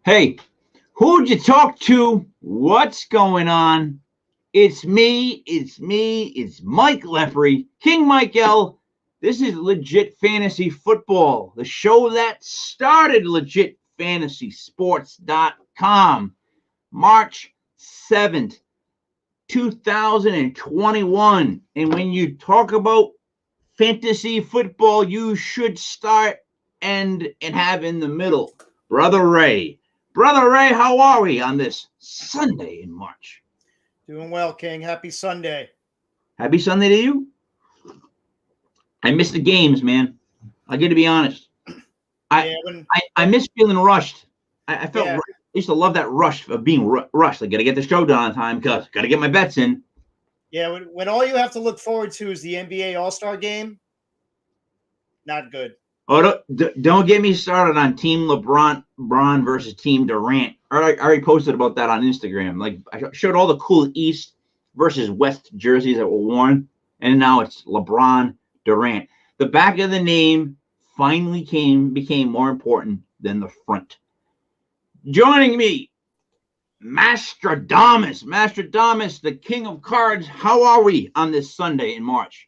Hey, who'd you talk to? What's going on? It's it's Mike Leffery, King Michael. This is Legit Fantasy Football, the show that started LegitFantasySports.com, March 7th, 2021. And when you talk about fantasy football, you should start and have in the middle Brother Ray. Brother Ray, how are we on this Sunday in March? Doing well, King. Happy Sunday. Happy Sunday to you. I miss the games, man. I got to be honest. I miss feeling rushed. I felt I used to love that rush of being rushed. I got to get the show done on time because got to get my bets in. Yeah, when all you have to look forward to is the NBA All-Star game, not good. Oh, don't get me started on Team LeBron versus Team Durant. I already posted about that on Instagram. Like, I showed all the cool East versus West jerseys that were worn, and now it's LeBron Durant. The back of the name finally became more important than the front. Joining me, Mastradamus, the king of cards. How are we on this Sunday in March?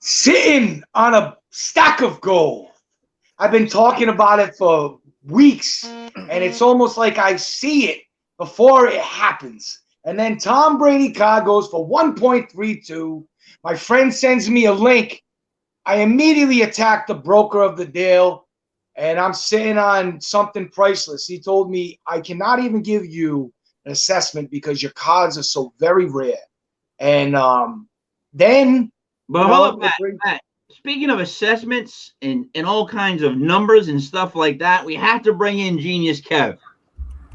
Sitting on a stack of gold. I've been talking about it for weeks, and it's almost like I see it before it happens. And then Tom Brady card goes for 1.32. My friend sends me a link. I immediately attack the broker of the deal, and I'm sitting on something priceless. He told me I cannot even give you an assessment because your cards are so very rare. And then... But hold up, Matt. Speaking of assessments and all kinds of numbers and stuff like that, we have to bring in Genius Kev.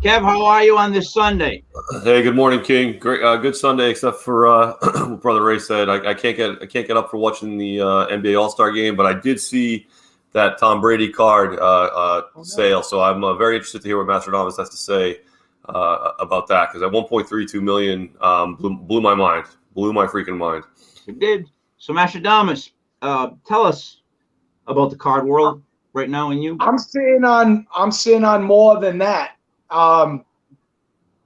Kev, how are you on this Sunday? Hey, good morning, King. Great, good Sunday, except for what Brother Ray said. I can't get up for watching the NBA All-Star game, but I did see that Tom Brady card sale, so I'm very interested to hear what Mastradamus has to say about that, because at 1.32 million, blew my mind, blew my freaking mind. It did. So Mastradamus, tell us about the card world right now and you. I'm sitting on more than that. And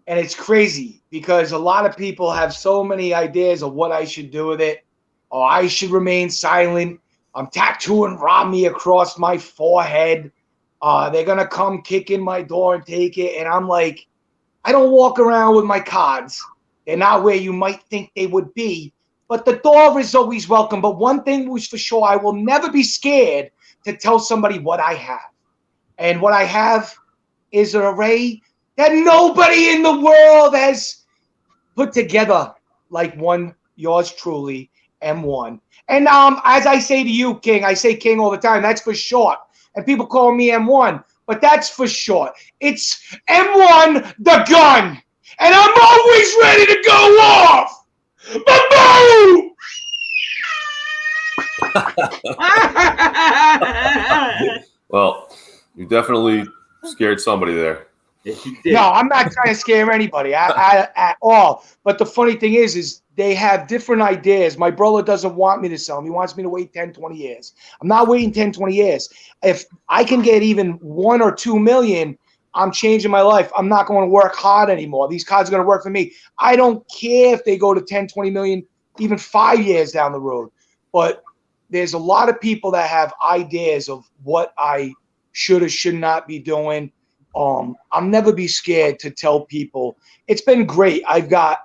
it's crazy because a lot of people have so many ideas of what I should do with it. Or I should remain silent. I'm tattooing Romney across my forehead. They're going to come kick in my door and take it. And I'm like, I don't walk around with my cards. They're not where you might think they would be. But the door is always welcome. But one thing was for sure, I will never be scared to tell somebody what I have. And what I have is an array that nobody in the world has put together like one, yours truly, M1. And as I say to you, King, I say King all the time. That's for short. And people call me M1. But that's for short. It's M1 the gun. And I'm always ready to go off. Boom! Well, you definitely scared somebody there. Yes, you did. No, I'm not trying to scare anybody at all. But the funny thing is they have different ideas. My brother doesn't want me to sell them. He wants me to wait 10, 20 years. I'm not waiting 10, 20 years. If I can get even 1 or 2 million, I'm changing my life. I'm not going to work hard anymore. These cards are going to work for me. I don't care if they go to 10, 20 million, even 5 years down the road. But there's a lot of people that have ideas of what I should or should not be doing. I'll never be scared to tell people. It's been great. I've got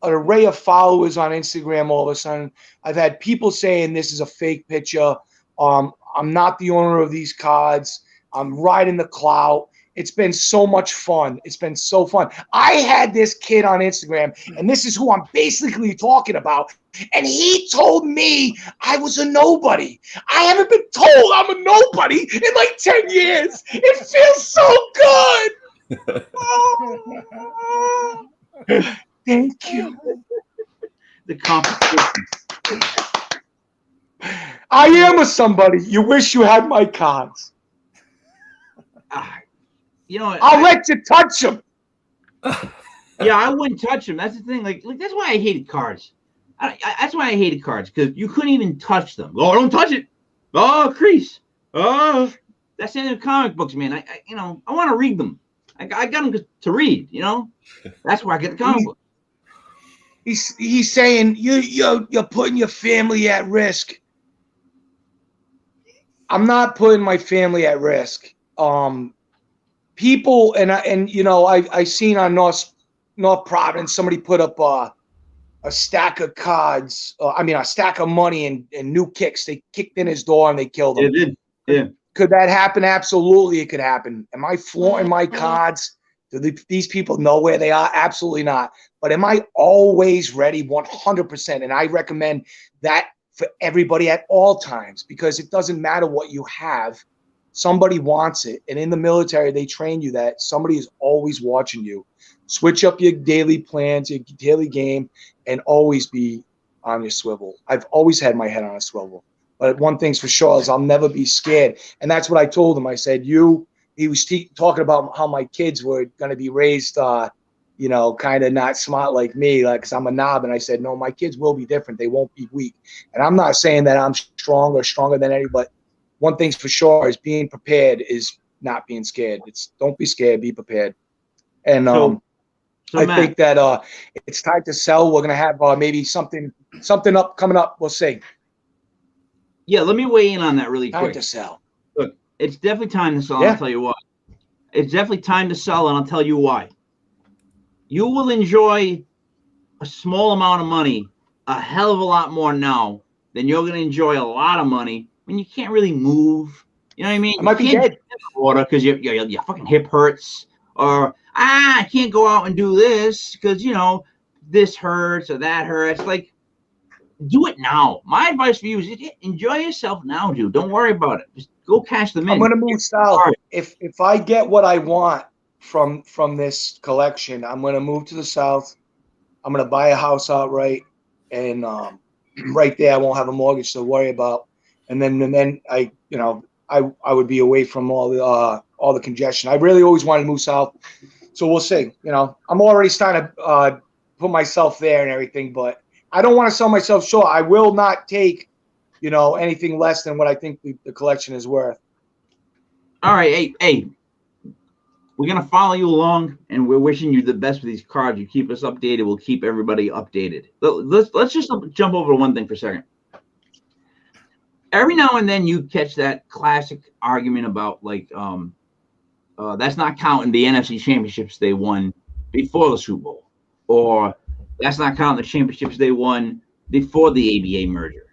an array of followers on Instagram all of a sudden. I've had people saying this is a fake picture. I'm not the owner of these cards. I'm riding the clout. It's been so much fun. It's been so fun. I had this kid on Instagram, and this is who I'm basically talking about, and he told me I was a nobody. I haven't been told I'm a nobody in like 10 years. It feels so good. Thank you. The competition. I am a somebody. You wish you had my cards. You know, I'll let you touch them. Yeah, I wouldn't touch them. That's the thing. Like that's why I hated cards. That's why I hated cards, because you couldn't even touch them. Oh, don't touch it. Oh, crease. Oh, that's in the comic books, man. I want to read them. I got them to read. That's where I get the comic book. He's saying you're putting your family at risk. I'm not putting my family at risk. People I seen on North Providence somebody put up a stack of cards. A stack of money and new kicks. They kicked in his door and they killed him. It did. Yeah. Could that happen? Absolutely, it could happen. Am I flaunting my cards? Do these people know where they are? Absolutely not. But am I always ready? 100%. And I recommend that for everybody at all times, because it doesn't matter what you have. Somebody wants it. And in the military, they train you that somebody is always watching you. Switch up your daily plans, your daily game, and always be on your swivel. I've always had my head on a swivel. But one thing's for sure is I'll never be scared. And that's what I told him. I said, he was talking about how my kids were going to be raised, kind of not smart like me, because I'm a knob. And I said, no, my kids will be different. They won't be weak. And I'm not saying that I'm stronger than anybody. But one thing's for sure is being prepared is not being scared. Don't be scared, be prepared. And I think that it's time to sell. We're going to have maybe something coming up. We'll see. Yeah, let me weigh in on that really quick. Time to sell. Look, it's definitely time to sell. Yeah. I'll tell you why. It's definitely time to sell, and I'll tell you why. You will enjoy a small amount of money a hell of a lot more now than you're going to enjoy a lot of money when you can't really move. You know what I mean? I might be dead. Water because your fucking hip hurts, or I can't go out and do this because this hurts or that hurts. Like, do it now. My advice for you is enjoy yourself now, dude. Don't worry about it. Just go cash them in. I'm going to move south. If I get what I want from this collection, I'm going to move to the south. I'm going to buy a house outright, and right there I won't have a mortgage to worry about. And then I would be away from all the congestion. I really always wanted to move south, so we'll see. I'm already starting to put myself there and everything, but I don't want to sell myself short. I will not take, anything less than what I think the collection is worth. All right, hey, we're gonna follow you along, and we're wishing you the best with these cards. You keep us updated. We'll keep everybody updated. Let's just jump over to one thing for a second. Every now and then you catch that classic argument about that's not counting the NFC championships they won before the Super Bowl, or that's not counting the championships they won before the ABA merger,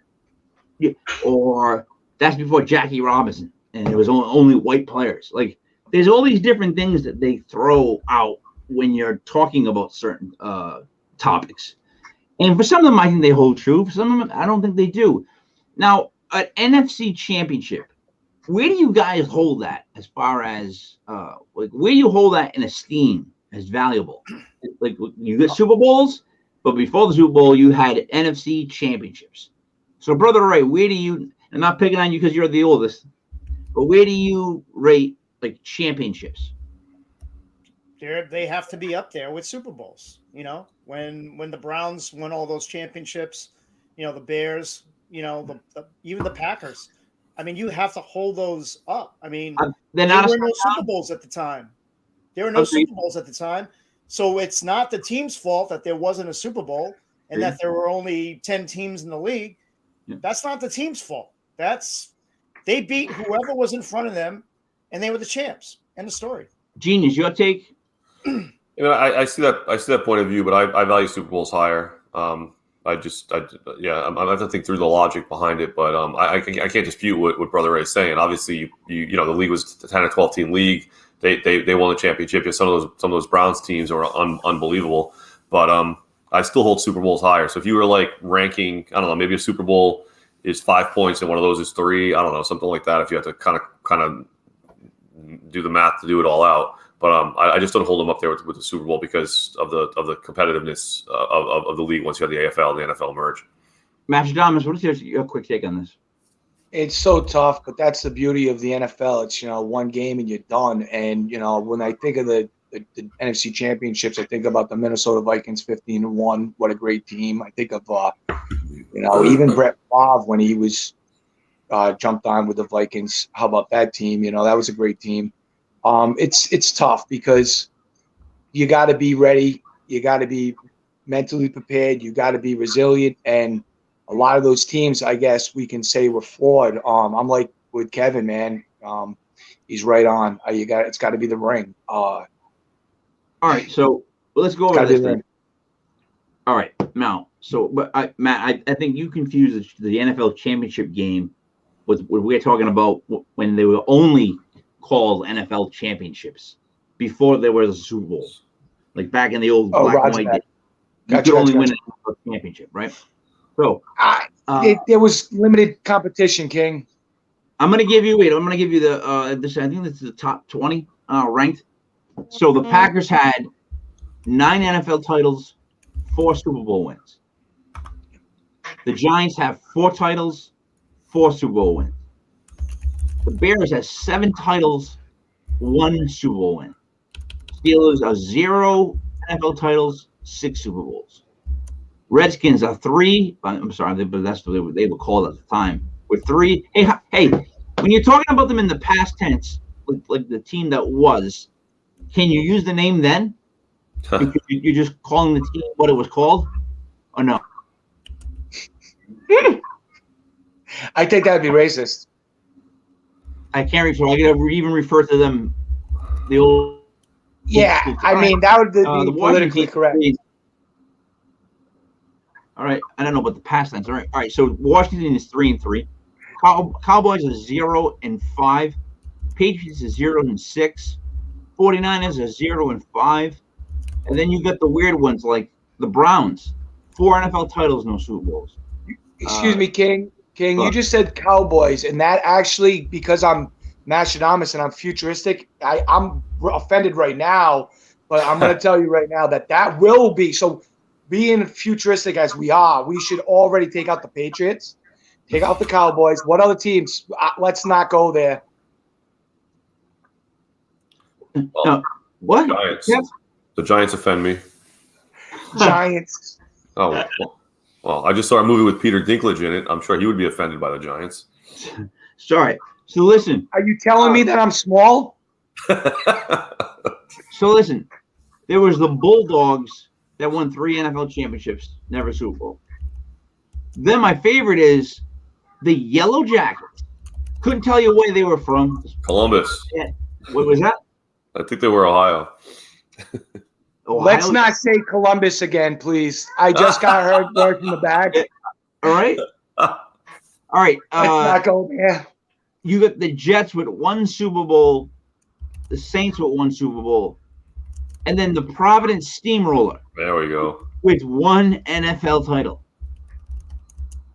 or that's before Jackie Robinson and it was only white players. Like, there's all these different things that they throw out when you're talking about certain topics. And for some of them, I think they hold true. For some of them, I don't think they do. Now, an NFC championship, where do you guys hold that as far as where do you hold that in esteem as valuable? Like, you get Super Bowls, but before the Super Bowl, you had NFC championships. So, Brother Ray, where do you, I'm not picking on you because you're the oldest, but where do you rate championships? They have to be up there with Super Bowls. When the Browns won all those championships, the Bears, even the Packers. I mean, you have to hold those up. I mean, there were no Super Bowls at the time. Super Bowls at the time. So it's not the team's fault that there wasn't a Super Bowl and that there were only 10 teams in the league. Yeah. That's not the team's fault. They beat whoever was in front of them, and they were the champs. End of story. Genius, your take? I see that point of view, but I value Super Bowls higher. I have to think through the logic behind it, but I can't dispute what Brother Ray is saying. Obviously, the league was a 10 or 12 team league. They won the championship. Some of those Browns teams are unbelievable, but I still hold Super Bowls higher. So if you were ranking, I don't know, maybe a Super Bowl is 5 points and one of those is 3. I don't know, something like that. If you have to kind of do the math to do it all out. But I just don't hold them up there with the Super Bowl because of the competitiveness of the league once you have the AFL and the NFL merge. Mastradamus, what is your quick take on this? It's so tough, but that's the beauty of the NFL. It's one game and you're done. And when I think of the NFC championships, I think about the Minnesota Vikings 15-1. What a great team! I think of even Brett Favre when he was jumped on with the Vikings. How about that team? That was a great team. It's tough because you got to be ready. You got to be mentally prepared. You got to be resilient. And a lot of those teams, I guess we can say, were flawed. I'm like with Kevin, man. He's right on. It's got to be the ring. All right, so let's go over this thing. All right, now, Matt, I think you confused the NFL championship game with what we're talking about when they were only called NFL championships before there was a Super Bowl, like back in the old black and white days. You could only win an NFL championship, right? So there was limited competition, King. I'm gonna give you the this. I think this is the top 20 ranked. So the Packers had 9 NFL titles, 4 Super Bowl wins. The Giants have 4 titles, 4 Super Bowl wins. The Bears have 7 titles, 1 Super Bowl win. Steelers are 0 NFL titles, 6 Super Bowls. Redskins are 3. I'm sorry, but that's what they were called at the time. With 3. Hey, when you're talking about them in the past tense, like the team that was, can you use the name then? Because you're just calling the team what it was called, or no? I think that'd be racist. I can't refer. I could even refer to them. The old. Yeah, I mean that would be politically correct. All right, I don't know about the past tense. All right. So Washington is 3-3. Cowboys are 0-5. Patriots is 0-6. 49ers are 0-5. And then you got the weird ones like the Browns. 4 NFL titles, no Super Bowls. Excuse me, King. You just said Cowboys, and that actually, because I'm Nostradamus and I'm futuristic, I'm offended right now, but I'm going to tell you right now that will be. So being futuristic as we are, we should already take out the Patriots, take out the Cowboys. What other teams? Let's not go there. What? Giants. Yep. The Giants offend me. Giants. Oh, well, I just saw a movie with Peter Dinklage in it. I'm sure he would be offended by the Giants. Sorry. So listen. Are you telling me that I'm small? So listen. There was the Bulldogs that won 3 NFL championships, never Super Bowl. Then my favorite is the Yellow Jackets. Couldn't tell you where they were from. Columbus. Yeah. What was that? I think they were Ohio. Let's not say Columbus again, please. I just got heard from the back. All right. Let's not go there. You got the Jets with 1 Super Bowl, the Saints with 1 Super Bowl, and then the Providence Steamroller. There we go. With 1 NFL title.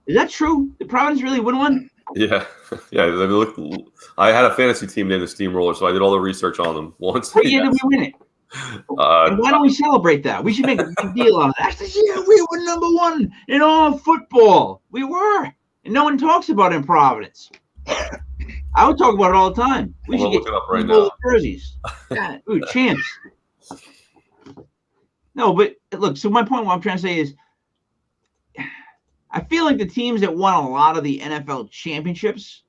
Is that true? Did Providence really win one? Yeah. I had a fantasy team named the Steamroller, so I did all the research on them. What year did we win it? And why don't we celebrate that? We should make a big deal out of that. Yeah, we were number 1 in all football. We were. And no one talks about it in Providence. I would talk about it all the time. We should get right now. jerseys. Yeah, ooh, champs. No, but look, so my point, what I'm trying to say is I feel like the teams that won a lot of the NFL championships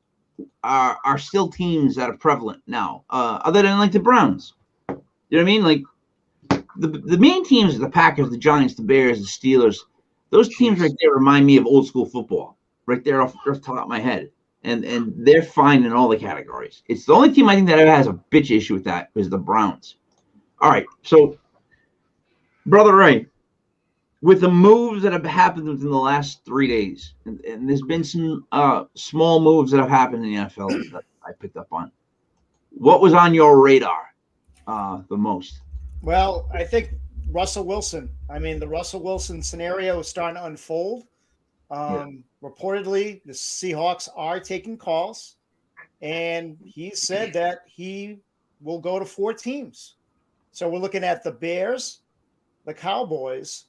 are still teams that are prevalent now, other than like the Browns. You know what I mean? Like the main teams are the Packers, the Giants, the Bears, the Steelers. Those teams right there remind me of old school football, right there off the top of my head. And they're fine in all the categories. It's the only team I think that ever has a bitch issue with that is the Browns. All right, so Brother Ray, with the moves that have happened within the last 3 days, and there's been some small moves that have happened in the NFL that I picked up on. What was on your radar the most? Well, I think Russell Wilson. I mean, the Russell Wilson scenario is starting to unfold. Reportedly, the Seahawks are taking calls, and he said that he will go to 4 teams. So we're looking at the Bears, the Cowboys,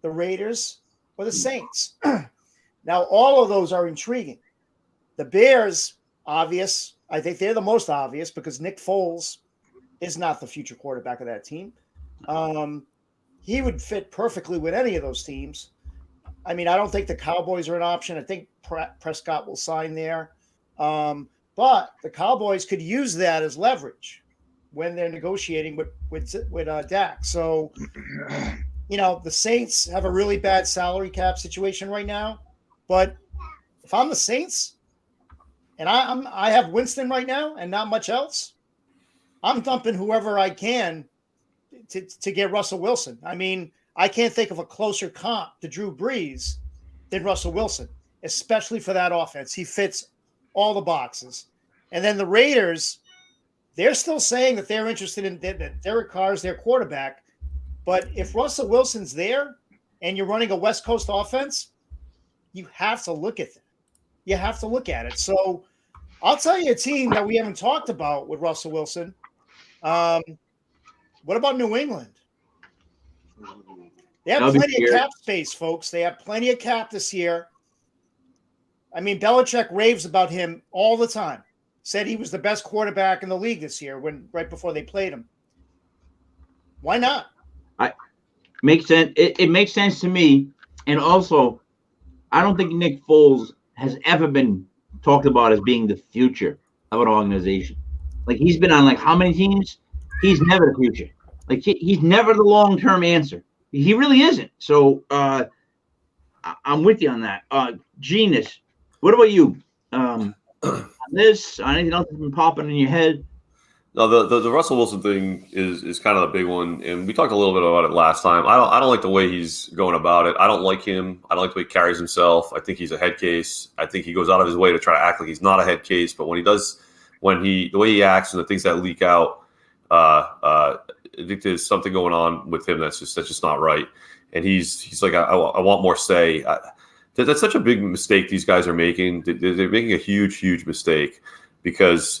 the Raiders, or the Saints. Now, all of those are intriguing. The Bears, obvious. I think they're the most obvious because Nick Foles is not the future quarterback of that team. He would fit perfectly with any of those teams. I mean, I don't think the Cowboys are an option. I think Prescott will sign there. But the Cowboys could use that as leverage when they're negotiating with Dak. So, the Saints have a really bad salary cap situation right now. But if I'm the Saints and I have Winston right now and not much else, I'm dumping whoever I can to get Russell Wilson. I mean, I can't think of a closer comp to Drew Brees than Russell Wilson, especially for that offense. He fits all the boxes. And then the Raiders, they're still saying that they're interested in that Derek Carr's their quarterback. But if Russell Wilson's there and you're running a West Coast offense, you have to look at that. You have to look at it. So I'll tell you a team that we haven't talked about with Russell Wilson. What about New England? They have plenty of cap space, folks. They have plenty of cap this year. I mean, Belichick raves about him all the time. Said he was the best quarterback in the league this year right before they played him. Why not? Makes sense. It makes sense to me. And also, I don't think Nick Foles has ever been talked about as being the future of an organization. Like, he's been on how many teams? He's never the future. Like, he's never the long-term answer. He really isn't. So I'm with you on that. Genius. What about you? On anything else that's been popping in your head? No, the Russell Wilson thing is kind of the big one, and we talked a little bit about it last time. I don't like the way he's going about it. I don't like him. I don't like the way he carries himself. I think he's a head case. I think he goes out of his way to try to act like he's not a head case. But the way he acts and the things that leak out, I think there's something going on with him that's just not right. And he's like, I want more say. That's such a big mistake these guys are making. They're making a huge, huge mistake because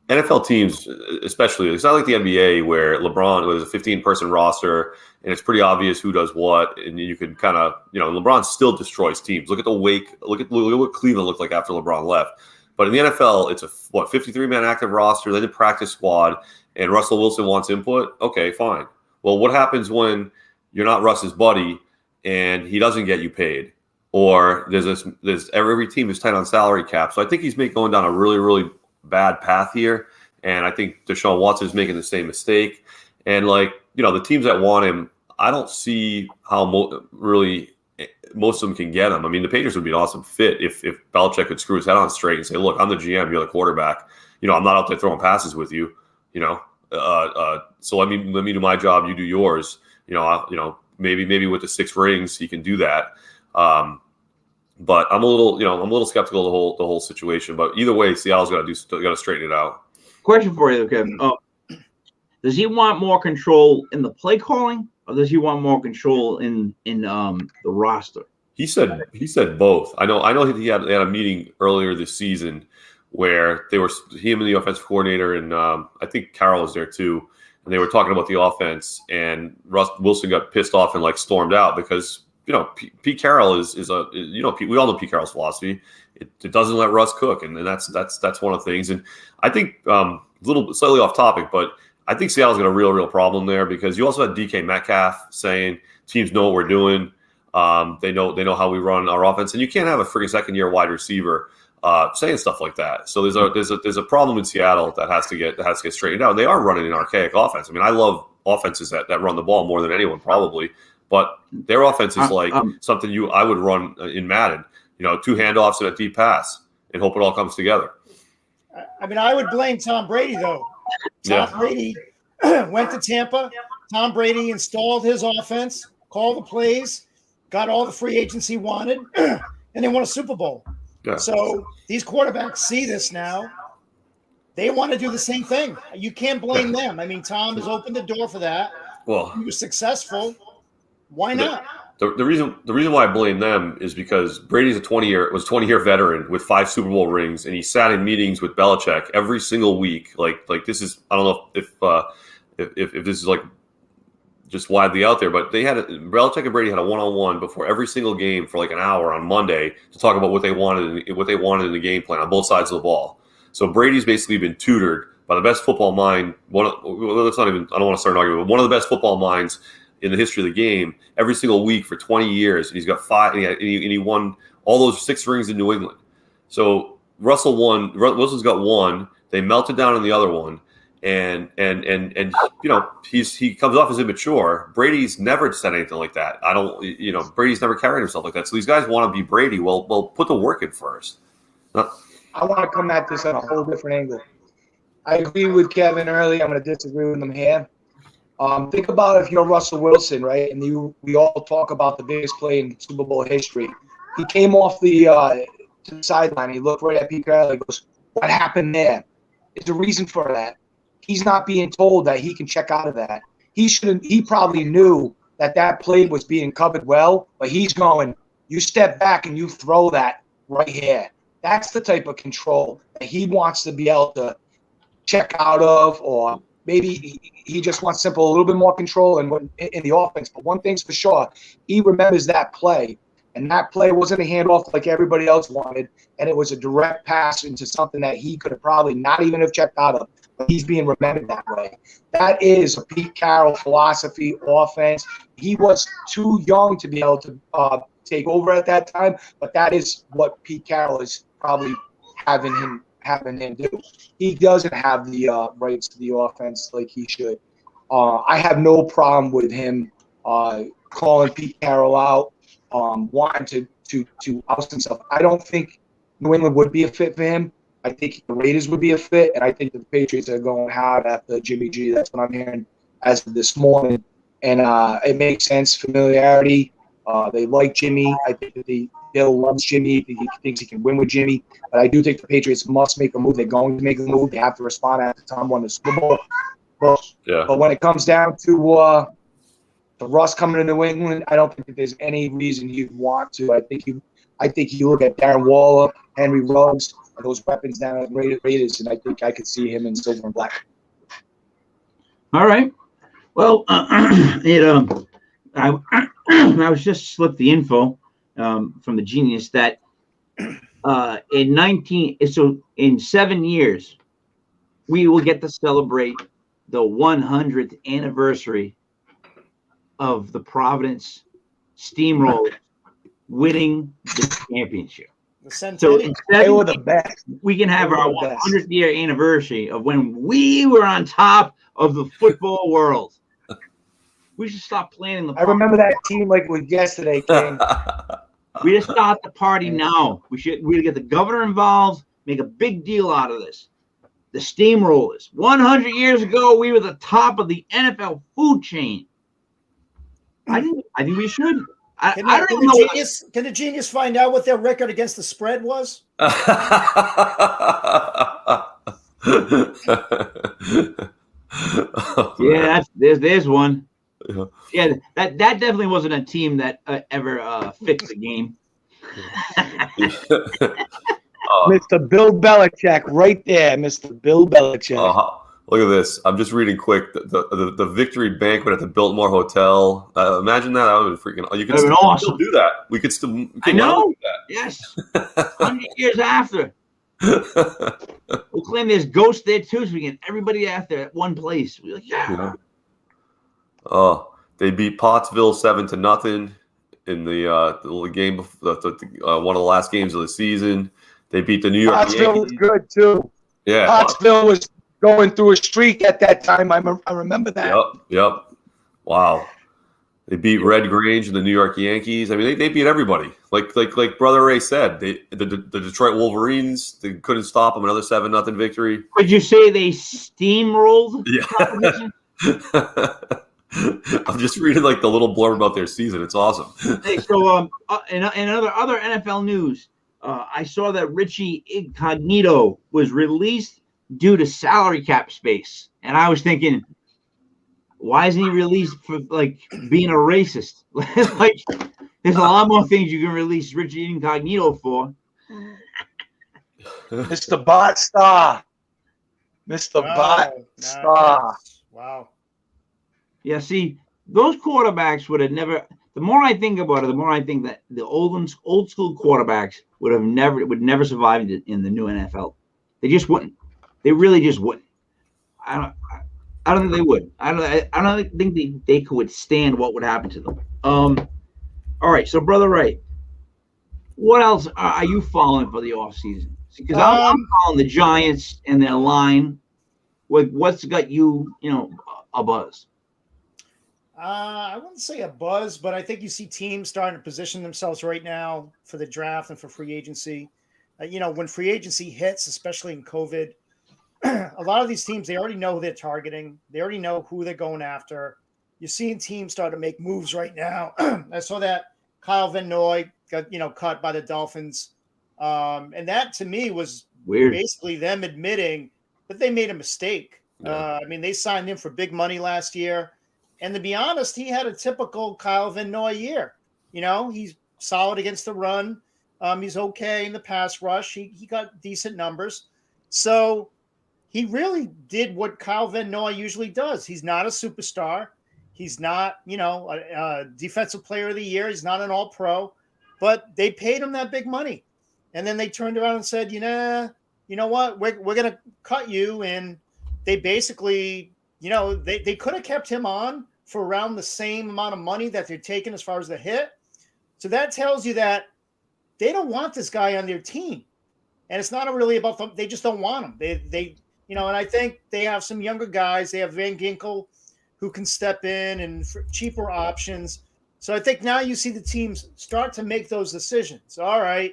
NFL teams, especially, it's not like the NBA where LeBron was a 15-person roster and it's pretty obvious who does what, and you can kind of, LeBron still destroys teams. Look at look at what Cleveland looked like after LeBron left. But in the NFL, it's a 53-man active roster, then a practice squad, and Russell Wilson wants input. Okay, fine. Well, what happens when you're not Russ's buddy and he doesn't get you paid? Or there's every team is tight on salary cap. So I think he's going down a really, really bad path here. And I think Deshaun Watson is making the same mistake. And the teams that want him, I don't see how most of them can get him. I mean, the Patriots would be an awesome fit if Belichick could screw his head on straight and say, look, I'm the GM, you're the quarterback. I'm not out there throwing passes with you, so let me do my job, you do yours. Maybe with the 6 rings, he can do that. But I'm a little skeptical of the whole situation. But either way, Seattle's got to straighten it out. Question for you, Kevin. Does he want more control in the play calling, or does he want more control in the roster? He said both. I know he had a meeting earlier this season where him and the offensive coordinator and I think Carroll was there too, and they were talking about the offense. And Wilson got pissed off and stormed out because. Pete Carroll is we all know Pete Carroll's philosophy. It doesn't let Russ cook, and that's one of the things. And I think a little slightly off topic, but I think Seattle's got a real problem there because you also had DK Metcalf saying teams know what we're doing. They know how we run our offense, and you can't have a freaking second-year wide receiver saying stuff like that. So there's a problem in Seattle that has to get straightened out. And they are running an archaic offense. I mean, I love offenses that run the ball more than anyone probably. But their offense is something I would run in Madden. 2 handoffs and a deep pass and hope it all comes together. I mean, I would blame Tom Brady, though. Tom Brady went to Tampa. Tom Brady installed his offense, called the plays, got all the free agents he wanted, and they won a Super Bowl. Yeah. So these quarterbacks see this now. They want to do the same thing. You can't blame them. I mean, Tom has opened the door for that. Well, he was successful. Why not? The reason why I blame them is because Brady's a 20-year veteran with 5 Super Bowl rings, and he sat in meetings with Belichick every single week. Like this is, I don't know if this is just widely out there, but Belichick and Brady had a one-on-one before every single game for an hour on Monday to talk about what they wanted in the game plan on both sides of the ball. So Brady's basically been tutored by the best football mind. I don't want to start an argument, but one of the best football minds in the history of the game every single week for 20 years. And he's got 5, and he won all those 6 rings in New England. So Wilson's got 1. They melted down in the other one. And he comes off as immature. Brady's never said anything like that. Brady's never carried himself like that. So these guys want to be Brady. Well, put the work in first. I want to come at this on a whole different angle. I agree with Kevin earlier. I'm going to disagree with him here. Think about if you're Russell Wilson, right? And we all talk about the biggest play in Super Bowl history. He came off to the sideline. He looked right at Pete Carroll and goes, "What happened there?" There's a reason for that. He's not being told that he can check out of that. He probably knew that play was being covered well, but he's going, "You step back and you throw that right here." That's the type of control that he wants to be able to check out of, or maybe he just wants a little bit more control in the offense. But one thing's for sure, he remembers that play, and that play wasn't a handoff like everybody else wanted, and it was a direct pass into something that he could have probably not even have checked out of. But he's being remembered that way. That is a Pete Carroll philosophy offense. He was too young to be able to take over at that time, but that is what Pete Carroll is probably having him do. He doesn't have the rights to the offense like he should. I have no problem with him calling Pete Carroll out, wanting to oust himself. I don't think New England would be a fit for him. I think the Raiders would be a fit, and I think the Patriots are going hard after Jimmy G. That's what I'm hearing as of this morning. And it makes sense, familiarity. They like Jimmy. I think that Bill loves Jimmy. He thinks he can win with Jimmy. But I do think the Patriots must make a move. They're going to make a move. They have to respond after Tom won the Super Bowl. But when it comes down to Russ coming to New England, I don't think that there's any reason you'd want to. I think you look at Darren Waller, Henry Ruggs, those weapons down at Raiders, and I think I could see him in silver and black. All right. Well, I was just slipped the info from the genius that in 7 years we will get to celebrate the 100th anniversary of the Providence Steamrollers winning the championship. So they were the best. We can have our 100th year anniversary of when we were on top of the football world. We should stop planning the party. I remember that team like it was yesterday, King. We just start the party now. We get the governor involved, make a big deal out of this. The Steamrollers. 100 years ago, we were the top of the NFL food chain. I think we should. Can the genius find out what their record against the spread was? Yeah, there's one. Yeah, that definitely wasn't a team that ever fixed the game. Mr. Bill Belichick, right there, Mr. Bill Belichick. Look at this. I'm just reading quick. The victory banquet at the Biltmore Hotel. Imagine that. I would freaking. You could still do that. We could still. I know. Yes. 100 years after. We'll claim there's ghosts there too, so we get everybody after at one place. We're like, yeah. Oh, they beat Pottsville 7-0 in the game, one of the last games of the season. They beat the New York Pottsville Yankees. was good too. Yeah, Pottsville was going through a streak at that time. I remember that. Yep. Wow. They beat Red Grange and the New York Yankees. I mean, they beat everybody. Like Brother Ray said, the Detroit Wolverines, they couldn't stop them. Another 7-0 victory. Would you say they steamrolled? Yeah. I'm just reading like the little blurb about their season. It's awesome. Hey, so in other NFL news, I saw that Richie Incognito was released due to salary cap space, and I was thinking, why isn't he released for like being a racist? Like, there's a lot more things you can release Richie Incognito for. Mr. Bot Star. Star. Wow. Yeah, see, those quarterbacks would have never. The more I think about it, the more I think that the old school quarterbacks would never survive in the new NFL. They just wouldn't. They really just wouldn't. I don't think they would. I don't think they could withstand what would happen to them. All right, so Brother Ray, what else are you following for the offseason? Because I'm following the Giants and their line. what's got you, a buzz? I wouldn't say a buzz, but I think you see teams starting to position themselves right now for the draft and for free agency. When free agency hits, especially in COVID, a lot of these teams, they already know who they're targeting. They already know who they're going after. You're seeing teams start to make moves right now. I saw that Kyle Van Noy got, cut by the Dolphins. And that to me was Weird. basically them admitting that they made a mistake. Yeah. They signed him for big money last year. And to be honest, he had a typical Kyle Van Noy year. He's solid against the run. He's okay in the pass rush. He got decent numbers. So he really did what Kyle Van Noy usually does. He's not a superstar. He's not, a defensive player of the year. He's not an all-pro. But they paid him that big money. And then they turned around and said, you know what? We're going to cut you. And they basically, they could have kept him on for around the same amount of money that they're taking as far as the hit. So that tells you that they don't want this guy on their team. And it's not really about them. They just don't want him. They and I think they have some younger guys. They have Van Ginkel who can step in and for cheaper options. So I think now you see the teams start to make those decisions. All right,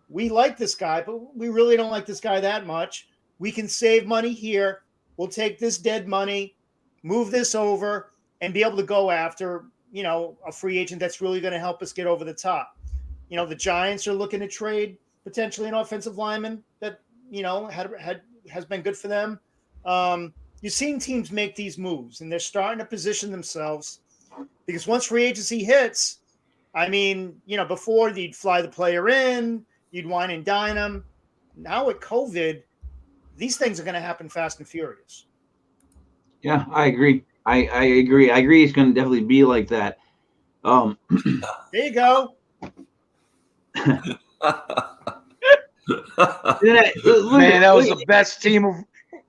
we like this guy, but we really don't like this guy that much. We can save money here. We'll take this dead money, move this over, and be able to go after, a free agent that's really going to help us get over the top. The Giants are looking to trade potentially an offensive lineman that, has been good for them. You've seen teams make these moves, and they're starting to position themselves because once free agency hits, before you'd fly the player in, you'd wine and dine them. Now with COVID, these things are going to happen fast and furious. Yeah, I agree. I agree. I agree. It's going to definitely be like that. There you go. Man, that was the best team of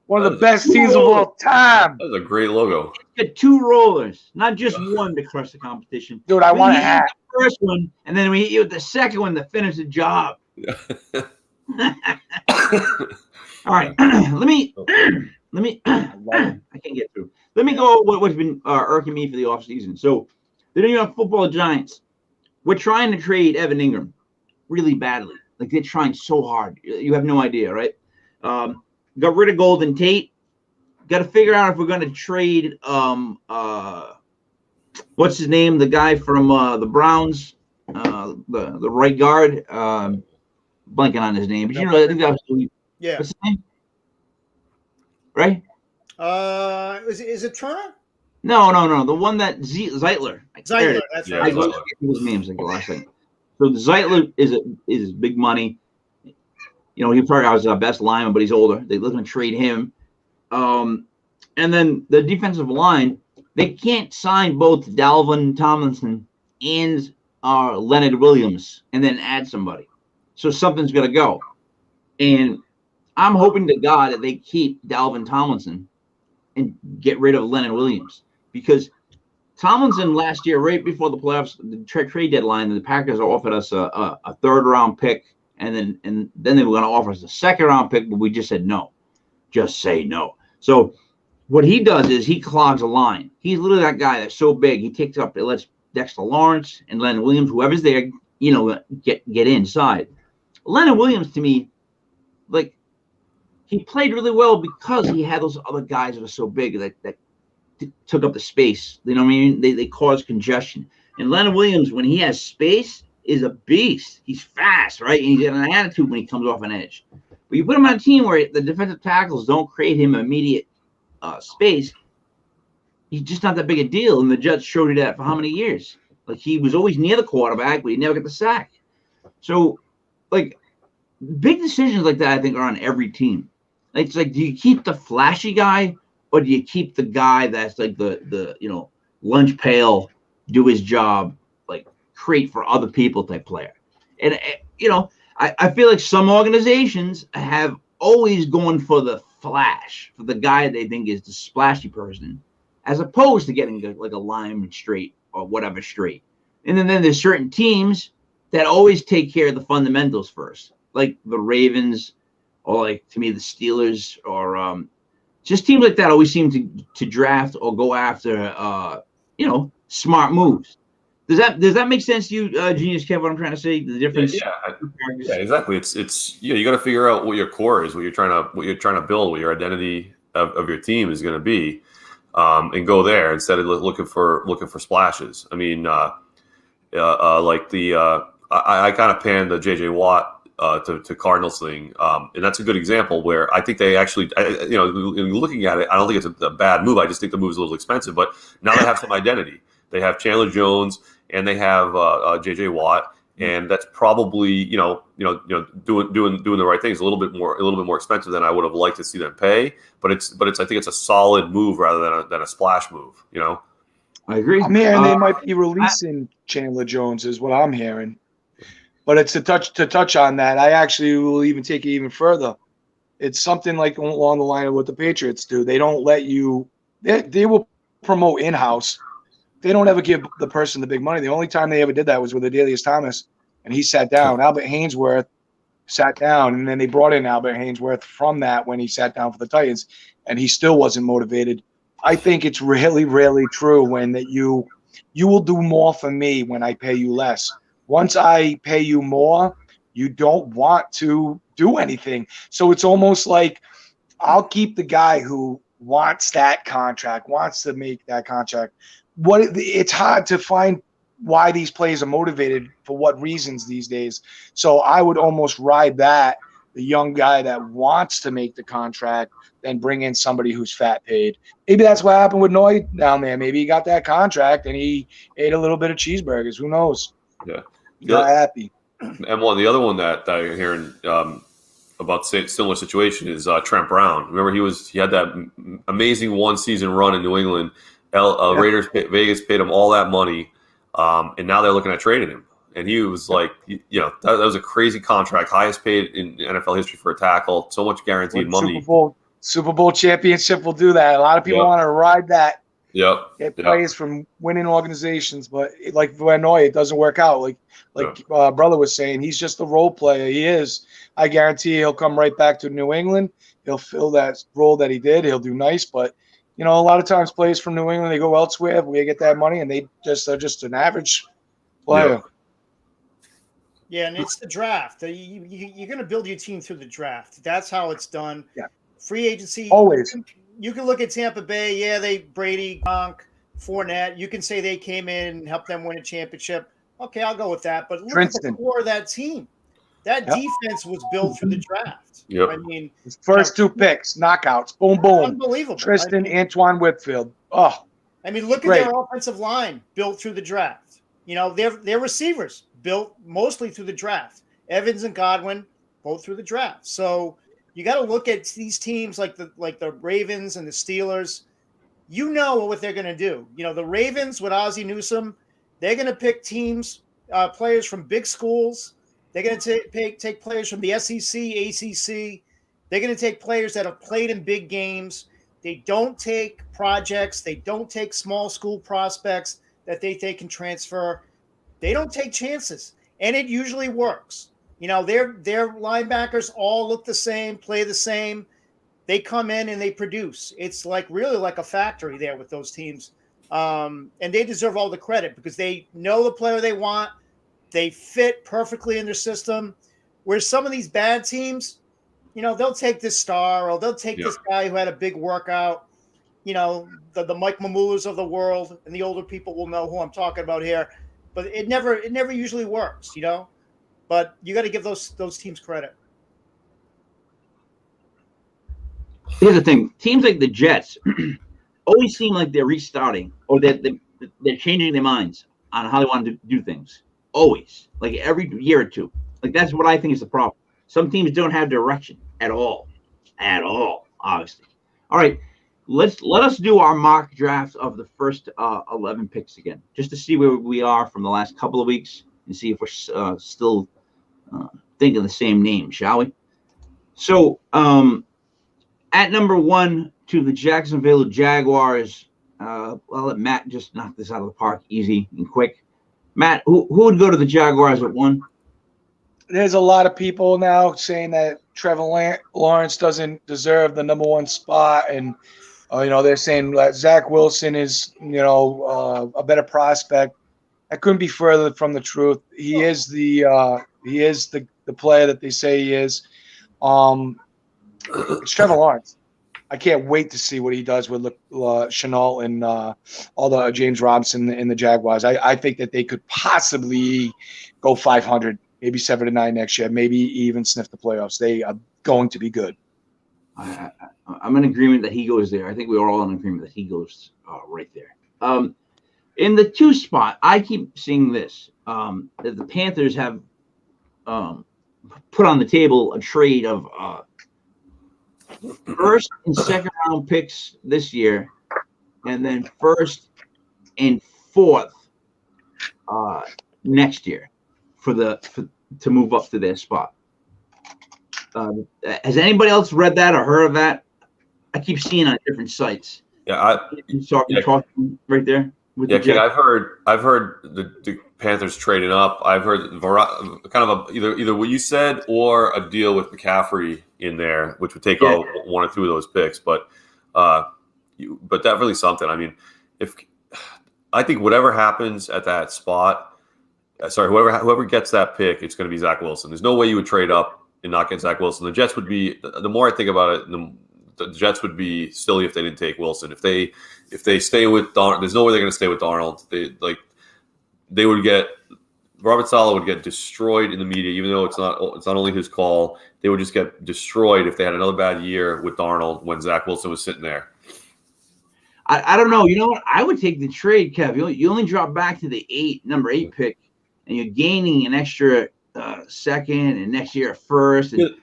one of the best teams of all time. That was a great logo. Get 2 rollers, not just one to crush the competition. Dude, I want a hat. The first one, and then we hit you with the second one to finish the job. All right, let me. I can't get through. Let me go over what's been irking me for the offseason. So, the New York Football Giants, we're trying to trade Evan Ingram really badly. Like, they're trying so hard. You have no idea, right? Got rid of Golden Tate. Got to figure out if we're going to trade what's his name? The guy from the Browns, the right guard. Blanking on his name. But I think that was yeah. What's his name? Right? Is it Turner? No. The one that Zeitler. Zeitler, that's Yeah, right. I go to his names like the last thing. So Zeitler is big money. He probably was our best lineman, but he's older. They live and trade him. And then the defensive line, they can't sign both Dalvin Tomlinson and Lennon Williams and then add somebody. So something's going to go. And I'm hoping to God that they keep Dalvin Tomlinson and get rid of Lennon Williams, because Tomlinson last year, right before the playoffs, the trade deadline, the Packers offered us a 3rd-round pick, and then they were going to offer us a 2nd-round pick, but we just said no. Just say no. So what he does is he clogs a line. He's literally that guy that's so big. He takes up, it lets Dexter Lawrence and Lennon Williams, whoever's there, get inside. Lennon Williams, to me, like, he played really well because he had those other guys that were so big that took up the space. You know what I mean? They cause congestion. And Lennon Williams, when he has space, is a beast. He's fast, right? And he's got an attitude when he comes off an edge. But you put him on a team where the defensive tackles don't create him immediate space, he's just not that big a deal. And the Jets showed you that for how many years? Like, he was always near the quarterback, but he never got the sack. So, like, big decisions like that, I think, are on every team. Like, it's like, do you keep the flashy guy, or do you keep the guy that's like the lunch pail, do his job, like create for other people type player? And I feel like some organizations have always gone for the flash, for the guy they think is the splashy person, as opposed to getting like a lineman straight or whatever straight. And then there's certain teams that always take care of the fundamentals first, like the Ravens, or like, to me, the Steelers, or Just teams like that always seem to draft or go after, smart moves. Does that make sense to you, Genius Kev? What I'm trying to say, the difference. Yeah, exactly. It's you got to figure out what your core is, what you're trying to build, what your identity of your team is going to be, and go there instead of looking for splashes. I mean, I kind of panned the JJ Watt to Cardinals thing, and that's a good example where I think they actually, in looking at it, I don't think it's a bad move. I just think the move is a little expensive, but now they have some identity. They have Chandler Jones and they have JJ Watt, and that's probably doing the right things. A little bit more expensive than I would have liked to see them pay, but it's I think it's a solid move rather than a splash move. I agree. I'm hearing they might be releasing Chandler Jones, is what I'm hearing. But it's to touch on that. I actually will even take it even further. It's something like along the line of what the Patriots do. They don't let you. They will promote in-house. They don't ever give the person the big money. The only time they ever did that was with Adelius Thomas, and he sat down. Albert Hainsworth sat down, and then they brought in Albert Hainsworth from that when he sat down for the Titans, and he still wasn't motivated. I think it's really, really true when that you will do more for me when I pay you less. Once I pay you more, you don't want to do anything. So it's almost like I'll keep the guy who wants that contract, wants to make that contract. It's hard to find why these players are motivated for what reasons these days. So I would almost ride that, the young guy that wants to make the contract, then bring in somebody who's fat paid. Maybe that's what happened with Noy down there. Maybe he got that contract and he ate a little bit of cheeseburgers. Who knows? Yeah. Not happy. And the other one that I'm hearing about similar situation is Trent Brown. Remember, he had that amazing one season run in New England. Raiders, Vegas paid him all that money, and now they're looking at trading him. And he was like, that was a crazy contract, highest paid in NFL history for a tackle, so much guaranteed money. Super Bowl championship will do that. A lot of people want to ride that. Get players from winning organizations, but like Vanoy, it doesn't work out. Brother was saying, he's just a role player. He is. I guarantee he'll come right back to New England. He'll fill that role that he did. He'll do nice, but a lot of times players from New England, they go elsewhere, we get that money, and they're just an average player. Yeah, and it's the draft. You're going to build your team through the draft. That's how it's done. Yeah. Free agency. Always. You can look at Tampa Bay. Yeah, they Brady, Gronk, Fournette. You can say they came in and helped them win a championship. Okay, I'll go with that. But look at the core of that team. That defense was built through the draft. Yep. I mean, his first two picks, knockouts, boom, boom. Unbelievable. Tristan, Antoine Whitfield. Oh, I mean, look at their offensive line built through the draft. Their receivers built mostly through the draft. Evans and Godwin, both through the draft. So you got to look at these teams like the Ravens and the Steelers. You know what they're going to do. The Ravens with Ozzie Newsome, they're going to pick players from big schools. They're going to take players from the SEC, ACC. They're going to take players that have played in big games. They don't take projects. They don't take small school prospects that they can transfer. They don't take chances, and it usually works. Their linebackers all look the same, play the same. They come in and they produce. It's really like a factory there with those teams, and they deserve all the credit because they know the player they want. They fit perfectly in their system. Where some of these bad teams, they'll take this star or they'll take this guy who had a big workout. The Mike Mamulas of the world, and the older people will know who I'm talking about here. But it never usually works, But you got to give those teams credit. Here's the thing: teams like the Jets always seem like they're restarting, or they're changing their minds on how they want to do things. Always, like every year or two. Like that's what I think is the problem. Some teams don't have direction at all, obviously. All right, let us do our mock draft of the first 11 picks again, just to see where we are from the last couple of weeks and see if we're still thinking the same name, shall we? So, at number 1 to the Jacksonville Jaguars. I'll let Matt just knock this out of the park, easy and quick. Matt, who would go to the Jaguars at 1? there's a lot of people now saying that Trevor Lawrence doesn't deserve the number 1 spot, and they're saying that Zach Wilson is a better prospect. That couldn't be further from the truth. He is the player that they say he is. It's Trevor Lawrence. I can't wait to see what he does with Chenault and all the James Robinson in the Jaguars. I think that they could possibly go 500, maybe 7-9 next year, maybe even sniff the playoffs. They are going to be good. I'm in agreement that he goes there. I think we're all in agreement that he goes right there. In the 2 spot, I keep seeing this, that the Panthers have put on the table a trade of first and second round picks this year, and then first and fourth next year to move up to their spot. Has anybody else read that or heard of that? I keep seeing on different sites. Yeah, talking right there. King, I've heard the Panthers trading up. I've heard kind of either what you said or a deal with McCaffrey in there, which would take 1 or 2 of those picks. But definitely something. I mean, I think whatever happens at that spot, whoever gets that pick, it's going to be Zach Wilson. There's no way you would trade up and not get Zach Wilson. The Jets would be. The more I think about it, the Jets would be silly if they didn't take Wilson. If they stay with Darnold, there's no way they're going to stay with Darnold. They would get Robert Saleh would get destroyed in the media, even though it's not only his call. They would just get destroyed if they had another bad year with Darnold when Zach Wilson was sitting there. I don't know. You know what? I would take the trade, Kev. You only drop back to the number 8 pick, and you're gaining an extra second, and next year a first. And,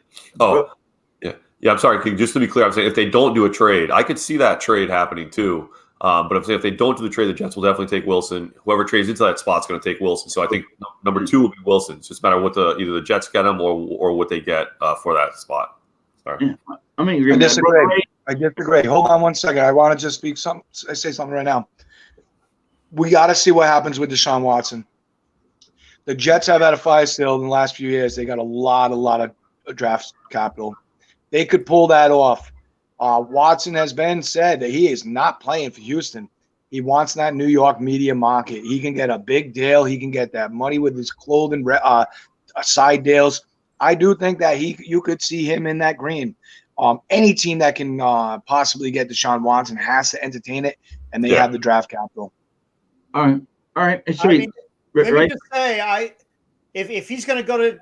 Yeah, I'm sorry, King. Just to be clear, I'm saying if they don't do a trade, I could see that trade happening too. But I'm saying if they don't do the trade, the Jets will definitely take Wilson. Whoever trades into that spot's going to take Wilson. So I think number 2 will be Wilson. It's just a matter of what either the Jets get him or what they get for that spot. Sorry. Yeah, I disagree. Hold on 1 second. I want to just say something right now. We got to see what happens with Deshaun Watson. The Jets have had a fire sale in the last few years. They got a lot of draft capital. They could pull that off. Watson has been said that he is not playing for Houston. He wants that New York media market. He can get a big deal. He can get that money with his clothing side deals. I do think that you could see him in that green. Any team that can possibly get Deshaun Watson has to entertain it, and they have the draft capital. All right. Let me just say, if he's going to go to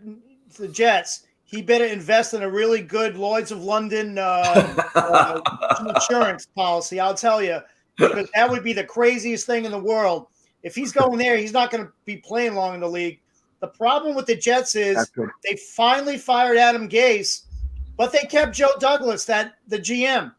the Jets, he better invest in a really good Lloyd's of London insurance policy, I'll tell you, because that would be the craziest thing in the world. If he's going there, he's not going to be playing long in the league. The problem with the Jets is they finally fired Adam Gase, but they kept Joe Douglas, the GM.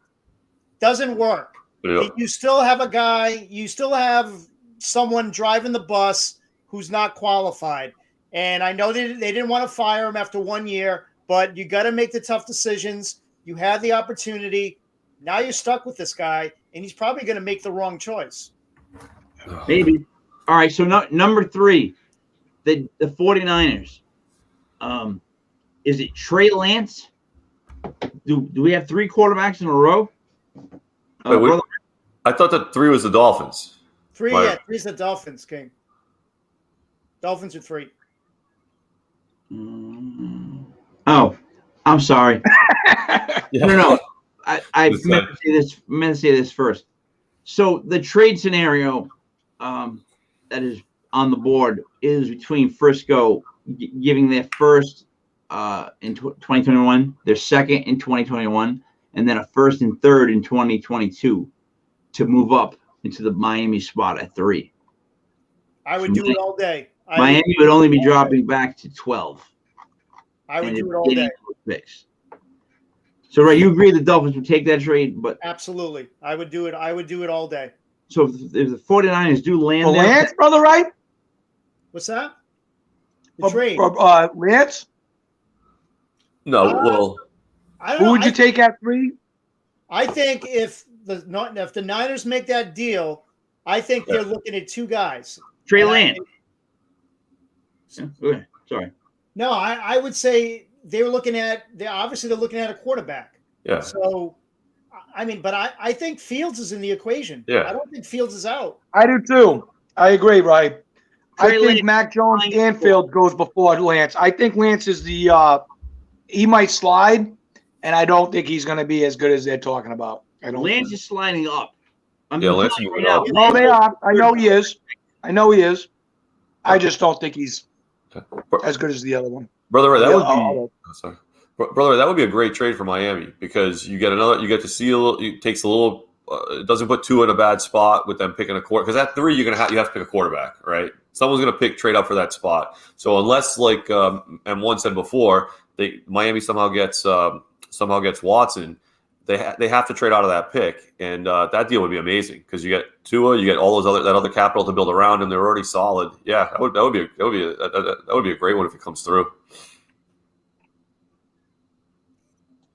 Doesn't work. Yep. You still have a guy, you still have someone driving the bus who's not qualified. And I know they didn't want to fire him after 1 year, but you got to make the tough decisions. You had the opportunity. Now you're stuck with this guy, and he's probably going to make the wrong choice. Maybe. All right, so number 3, the 49ers. Is it Trey Lance? Do we have 3 quarterbacks in a row? I thought that 3 was the Dolphins. 3's the Dolphins, King. Dolphins are 3. Oh, I'm sorry. No. I meant to say this first. So the trade scenario that is on the board is between Frisco giving their first in 2021, their second in 2021, and then a first and third in 2022 to move up into the Miami spot at 3. I would do it all day. Miami would only be dropping back to 12. I would do it all day. Picks. So, right, you agree the Dolphins would take that trade, but absolutely, I would do it. I would do it all day. So, if the 49ers do land there, Lance, brother, right? What's that? The trade. Lance? No, who would you take at 3? I think if the Niners make that deal, I think they're looking at 2 guys. Trey Lance. Okay, sorry. No, I would say they're looking at a quarterback. Yeah. So, I mean, but I think Fields is in the equation. Yeah. I don't think Fields is out. I do too. I agree, right? I think Lance Mac Jones and Fields goes before Lance. I think Lance is he might slide, and I don't think he's going to be as good as they're talking about. Lance is sliding up. Lance is moving up. No, they are. I know he is. I just don't think he's as good as the other one. Brother, that would be sorry. Brother, that would be a great trade for Miami because you get to see it takes a little. It doesn't put Tua in a bad spot with them picking a quarter because at 3 you have to pick a quarterback, right? Someone's going to trade up for that spot. So unless like M1 said before, Miami somehow gets Watson, they have to trade out of that pick, and that deal would be amazing because you get Tua, you get all those other capital to build around, and they're already solid. Yeah, that would be a great one if it comes through.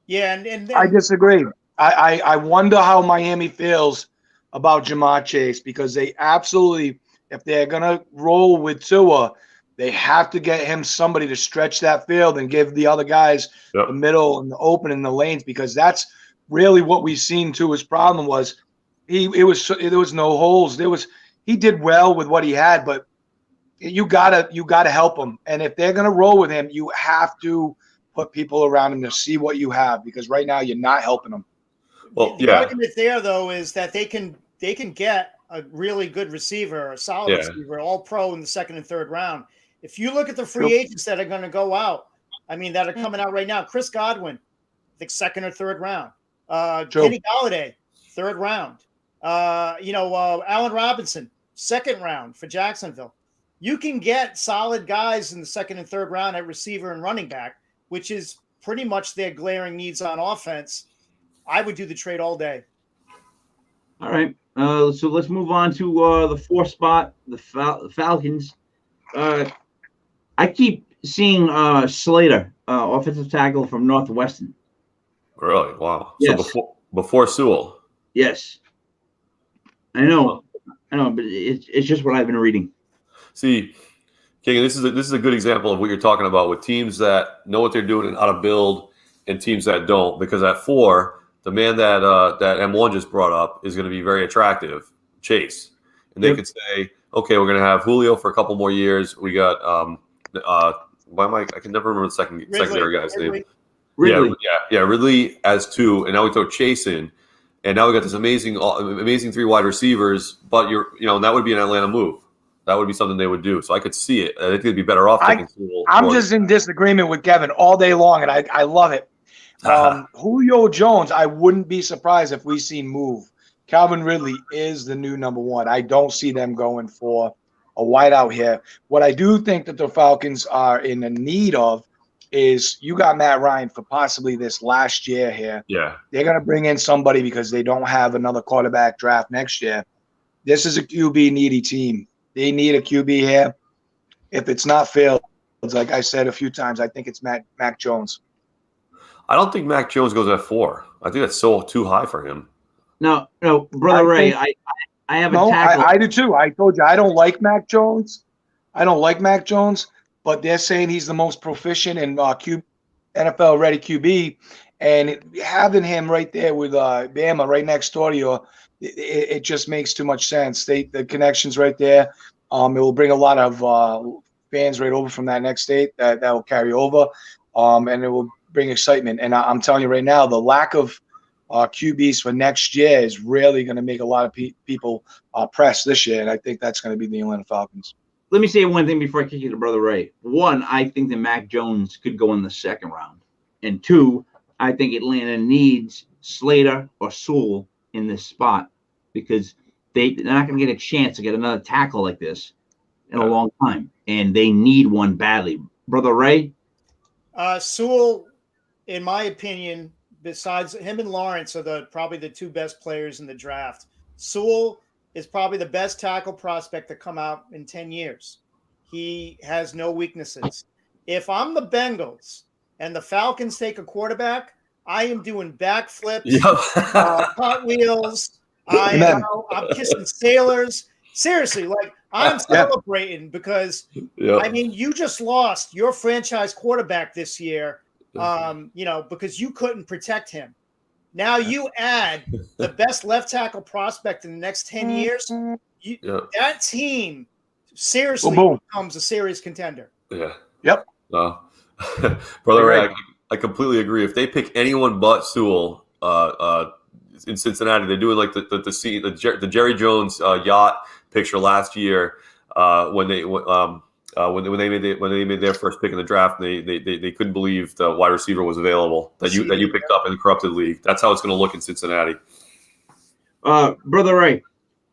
Yeah, and I disagree. I wonder how Miami feels about Jamar Chase because they absolutely, if they're going to roll with Tua, they have to get him somebody to stretch that field and give the other guys the middle and the open in the lanes because that's really what we've seen. Tua's problem was there was no holes. He did well with what he had, but you gotta help him. And if they're going to roll with him, you have to put people around him to see what you have because right now you're not helping him. Well, the argument there, though, is that they can get a really good receiver, a solid receiver, all pro in the second and third round. If you look at the free agents that are going to go out, I mean, that are coming out right now, Chris Godwin, I think second or third round. Kenny Golladay, third round. Allen Robinson, second round for Jacksonville. You can get solid guys in the second and third round at receiver and running back, which is pretty much their glaring needs on offense. I would do the trade all day. All right. So let's move on to the 4th spot, the Falcons. I keep seeing Slater, offensive tackle from Northwestern. Really? Wow. Yes. So before Sewell. Yes. I know, but it's just what I've been reading. See, King, this is a good example of what you're talking about with teams that know what they're doing and how to build, and teams that don't. Because at 4, the man that M1 just brought up is going to be very attractive, Chase, and they could say, okay, we're going to have Julio for a couple more years. We got I can never remember the secondary guy's name. Ridley. Yeah, Ridley as 2, and now we throw Chase in, and now we got this amazing 3 wide receivers. But that would be an Atlanta move. That would be something they would do. So I could see it. I think they'd be better off taking Sewell. I'm just in disagreement with Kevin all day long, and I love it. Julio Jones, I wouldn't be surprised if we see move. Calvin Ridley is the new number 1. I don't see them going for a wideout here. What I do think that the Falcons are in the need of is you got Matt Ryan for possibly this last year here. Yeah. They're going to bring in somebody because they don't have another quarterback draft next year. This is a QB needy team. They need a QB here. If it's not Fields, like I said a few times, I think it's Mack Jones. I don't think Mack Jones goes at 4. I think that's too high for him. No, Brother Ray, I have a tackle. I do too. I told you I don't like Mack Jones. But they're saying he's the most proficient in NFL ready QB, and having him right there with Bama right next door to you, it just makes too much sense. The connections right there. It will bring a lot of fans right over from that next state that will carry over, and it will bring excitement. And I'm telling you right now, the lack of QBs for next year is really going to make a lot of people press this year, and I think that's going to be the Atlanta Falcons. Let me say one thing before I kick you to Brother Ray. 1, I think that Mack Jones could go in the 2nd round. And 2, I think Atlanta needs Slater or Sewell in this spot because they're not going to get a chance to get another tackle like this in a long time. And they need one badly. Brother Ray? Sewell, in my opinion, besides him and Lawrence are probably the 2 best players in the draft. Sewell is probably the best tackle prospect to come out in 10 years. He has no weaknesses. If I'm the Bengals and the Falcons take a quarterback, I am doing backflips, cartwheels. I'm kissing sailors. Seriously, I'm celebrating because, Yeah. I mean, you just lost your franchise quarterback this year, because you couldn't protect him. Now you add the best left tackle prospect in the next 10 years. That team seriously becomes a serious contender. Yeah. Yep. Brother Ray, I completely agree. If they pick anyone but Sewell in Cincinnati, they're doing like the Jerry Jones yacht picture last year when they made their first pick in the draft. And they couldn't believe the wide receiver was available that you picked up in the corrupted league. That's how it's going to look in Cincinnati. Brother Ray,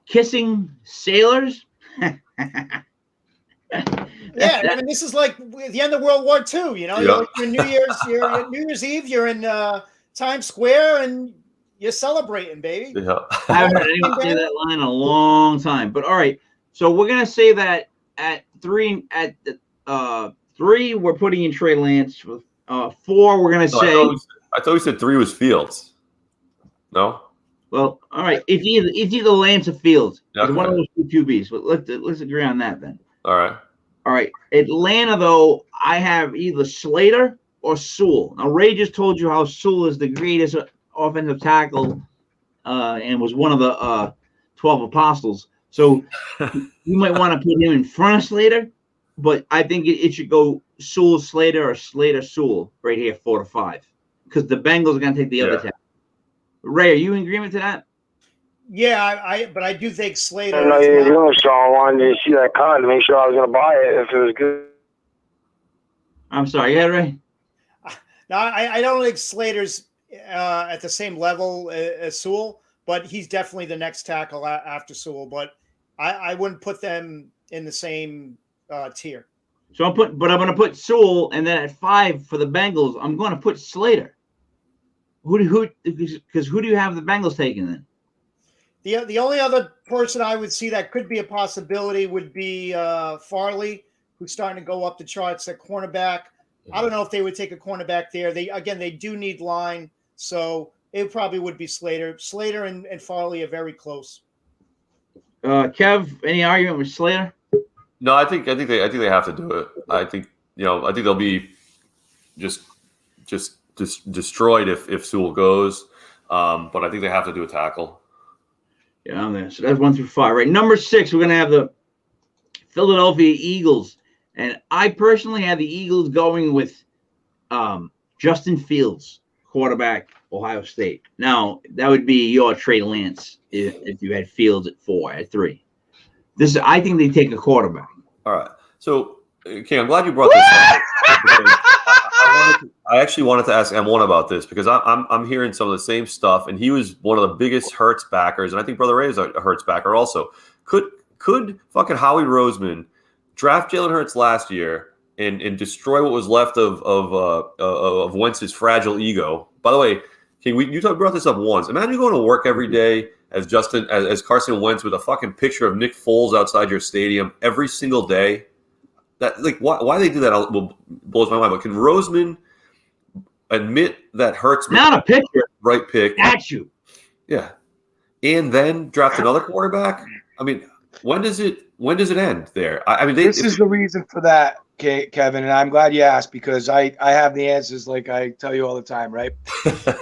kissing sailors. Yeah, I mean, this is like the end of World War II. You're New Year's Eve. You're in Times Square and you're celebrating, baby. Yeah. I haven't heard anyone say that line in a long time. But all right, so we're gonna say that at 3, we're putting in Trey Lance. 4, we're gonna say. I thought we said 3 was Fields. No. Well, all right. It's either Lance or Fields. Okay. It's one of those two QBs. But let's agree on that then. All right. All right. Atlanta, though, I have either Slater or Sewell. Now, Ray just told you how Sewell is the greatest offensive tackle and was one of the 12 apostles. So you might want to put him in front of Slater, but I think it should go Sewell, Slater, or Slater, Sewell right here, 4 to 5, because the Bengals are going to take the other tackle. Ray, are you in agreement to that? Yeah, but I do think Slater. I know you're doing, Sean. I wanted to see that card to make sure I was going to buy it if it was good. I'm sorry. Yeah, Ray? No, I don't think Slater's at the same level as Sewell, but he's definitely the next tackle after Sewell. But I wouldn't put them in the same tier. So I'm going to put Sewell, and then at 5 for the Bengals, I'm going to put Slater. Because who do you have the Bengals taking then? The only other person I would see that could be a possibility would be Farley, who's starting to go up the charts at cornerback. I don't know if they would take a cornerback there. They do need line, so it probably would be Slater. Slater and Farley are very close. Kev, any argument with Slater? No, I think they have to do it. I think they'll be just destroyed if Sewell goes. But I think they have to do a tackle. Yeah, I'm there. So that's 1 through 5. Right. Number 6, we're going to have the Philadelphia Eagles. And I personally have the Eagles going with Justin Fields, quarterback, Ohio State. Now, that would be your Trey Lance if you had Fields at 4, at 3. I think they take a quarterback. All right. So, okay, I'm glad you brought this up. I actually wanted to ask M1 about this because I'm hearing some of the same stuff, and he was one of the biggest Hurts backers, and I think Brother Ray is a Hurts backer also. Could fucking Howie Roseman draft Jalen Hurts last year and destroy what was left of Wentz's fragile ego? By the way, you brought this up once. Imagine going to work every day as Carson Wentz with a fucking picture of Nick Foles outside your stadium every single day. That why they do that blows my mind. But can Roseman admit that Hurts not a picture, right pick? Statue. Yeah, and then draft another quarterback. I mean, when does it end there? This is the reason for that, Kevin, and I'm glad you asked because I have the answers like I tell you all the time, right?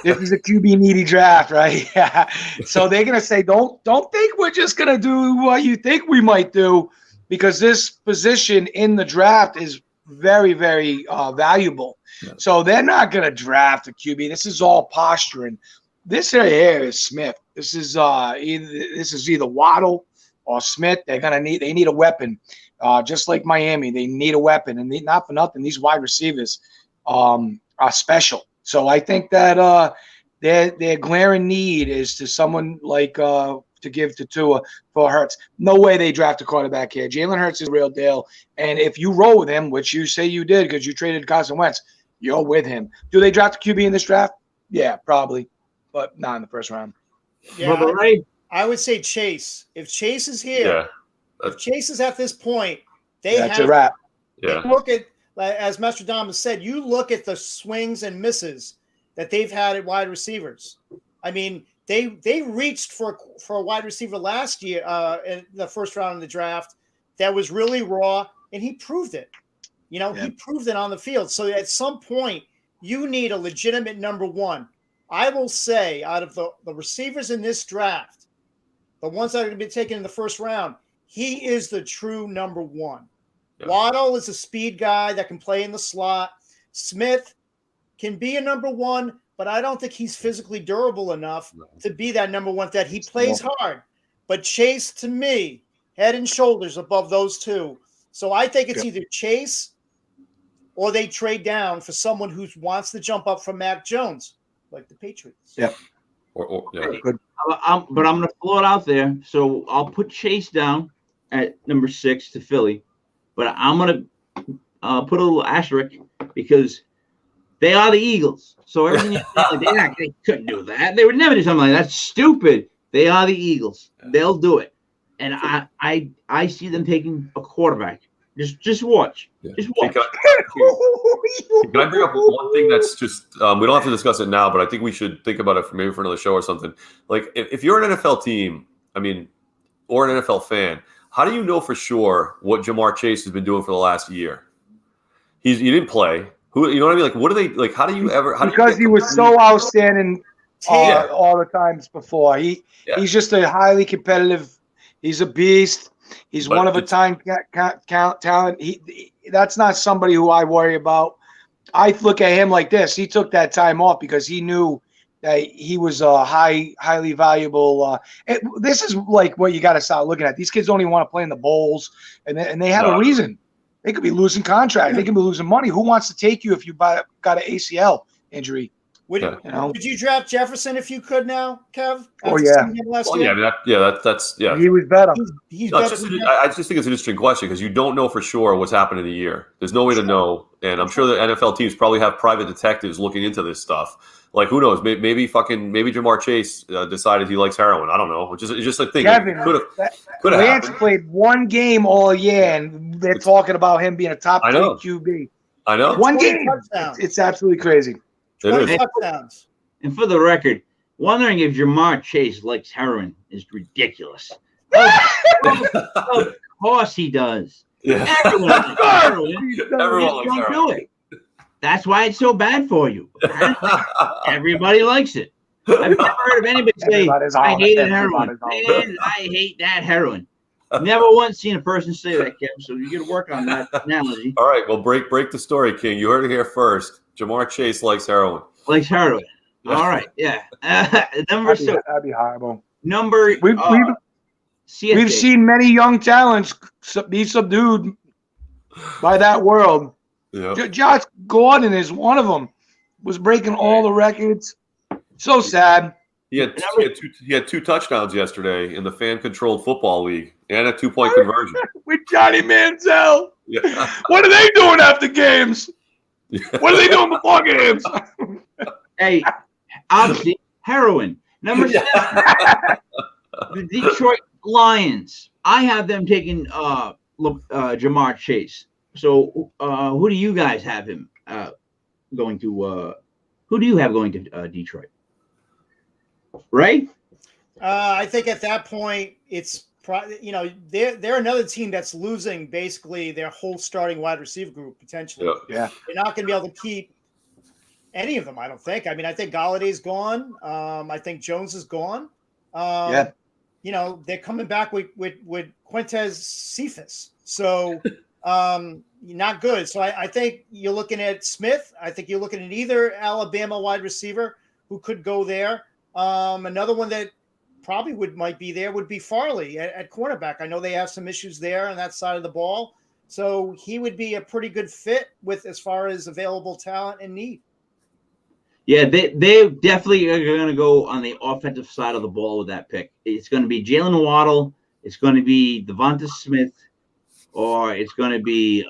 This is a QB needy draft, right? Yeah. So they're gonna say, don't think we're just gonna do what you think we might do. Because this position in the draft is very, very valuable. Yeah. So they're not going to draft a QB. This is all posturing. This right here is Smith. This is either Waddle or Smith. They need a weapon. Just like Miami, they need a weapon. And not for nothing, these wide receivers are special. So I think that their glaring need is to someone like to give to Tua for Hurts. No way they draft a quarterback here. Jalen Hurts is the real deal. And if you roll with him, which you say you did because you traded Carson Wentz, you're with him. Do they draft a QB in this draft? Yeah, probably. But not in the first round. Yeah, I would say Chase. If Chase is here, if Chase is at this point, that's a wrap. Yeah. Look at, as Mastradamus said, you look at the swings and misses that they've had at wide receivers. I mean, They reached for a wide receiver last year in the first round of the draft. that was really raw, and he proved it. He proved it on the field. So at some point, you need a legitimate number one. I will say, out of the receivers in this draft, the ones that are going to be taken in the first round, he is the true number one. Yeah. Waddle is a speed guy that can play in the slot. Smith can be a number one, but I don't think he's physically durable enough to be that number one, that he plays hard. But Chase, to me, head and shoulders above those two. So I think it's either Chase or they trade down for someone who wants to jump up from Mack Jones, like the Patriots. Yeah. Good. But I'm going to throw it out there. So I'll put Chase down at number 6 to Philly. But I'm going to put a little asterisk because they are the Eagles. So everything they couldn't do that. They would never do something like that. That's stupid. They are the Eagles. They'll do it. And I see them taking a quarterback. Just watch. Yeah. Just watch. Can I bring up one thing that's just we don't have to discuss it now, but I think we should think about it for another show or something. Like if you're an NFL team, or an NFL fan, how do you know for sure what Jamar Chase has been doing for the last year? He didn't play. Who, you know what I mean? Like, what do they like? How do you ever? Because he was so outstanding all the times before. He's just a highly competitive. He's a beast. He's one of a kind talent. That's not somebody who I worry about. I look at him like this. He took that time off because he knew that he was a highly valuable. This is like what you got to start looking at. These kids don't even want to play in the bowls, and they have a reason. They could be losing contracts. They could be losing money. Who wants to take you if you got an ACL injury? Would you draft Jefferson if you could now, Kev? Oh yeah. That's He was better. I just think it's an interesting question because you don't know for sure what's happened in a year. There's no way to know, and I'm sure the NFL teams probably have private detectives looking into this stuff. Like who knows? Maybe Jamar Chase decided he likes heroin. I don't know. It's just a thing. Kevin, could have Lance played one game all year, and they're talking about him being a top 3 QB. I know. One game. It's absolutely crazy. 20 touchdowns. And for the record, wondering if Jamar Chase likes heroin is ridiculous. Of course he does. Yeah. Everyone likes heroin. Everyone likes heroin. Do it. That's why it's so bad for you. Everybody likes it. I've never heard of anybody say, I hated heroin. Man, I hate that heroin. Never once seen a person say that, Kevin, so you got to work on that analogy. All right, well, break the story, King. You heard it here first. Jamar Chase likes heroin. Likes heroin. All right, yeah. That'd be horrible. We've seen many young talents be subdued by that world. Yeah. Josh Gordon is one of them. Was breaking all the records. So sad. He had two touchdowns yesterday in the fan-controlled football league and a 2-point conversion. With Johnny Manziel. Yeah. What are they doing after games? What are they doing before games? Hey, obviously, heroin. Number 7, the Detroit Lions. I have them taking Jamar Chase. So who do you guys have him going to? Who do you have going to Detroit? Right? I think at that point it's they're another team that's losing basically their whole starting wide receiver group potentially. Yeah. They're not going to be able to keep any of them, I don't think. I think Galladay's gone. I think Jones is gone. They're coming back with Quintez Cephas. So not good. So I think you're looking at Smith. I think you're looking at either Alabama wide receiver who could go there. Another one that probably might be there would be Farley at cornerback. I know they have some issues there on that side of the ball. So he would be a pretty good fit with as far as available talent and need. Yeah, they definitely are going to go on the offensive side of the ball with that pick. It's going to be Jalen Waddle. It's going to be Devonta Smith. Or it's going to be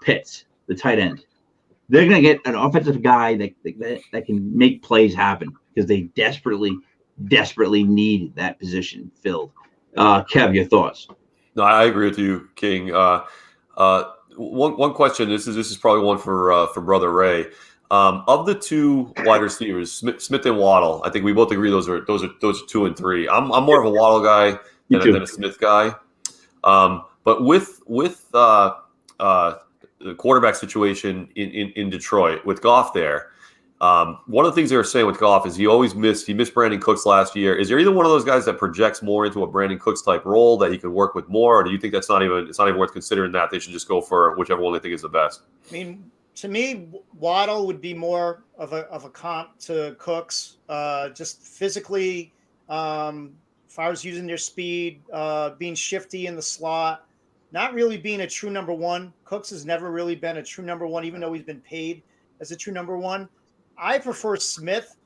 Pitts, the tight end. They're going to get an offensive guy that can make plays happen because they desperately need that position filled. Kev, your thoughts? No, I agree with you, King. One question. This is probably one for Brother Ray. Of the two wide receivers, Smith and Waddle, I think we both agree those are 2 and 3. I'm more of a Waddle guy than a Smith guy. But with the quarterback situation in Detroit with Goff there, one of the things they were saying with Goff is he missed Brandon Cooks last year. Is there either one of those guys that projects more into a Brandon Cooks type role that he could work with more, or do you think it's not even worth considering that? They should just go for whichever one they think is the best. I mean, to me, Waddle would be more of a comp to Cooks, just physically, as far as using their speed, being shifty in the slot, not really being a true number one. Cooks has never really been a true number one, even though he's been paid as a true number one. I prefer Smith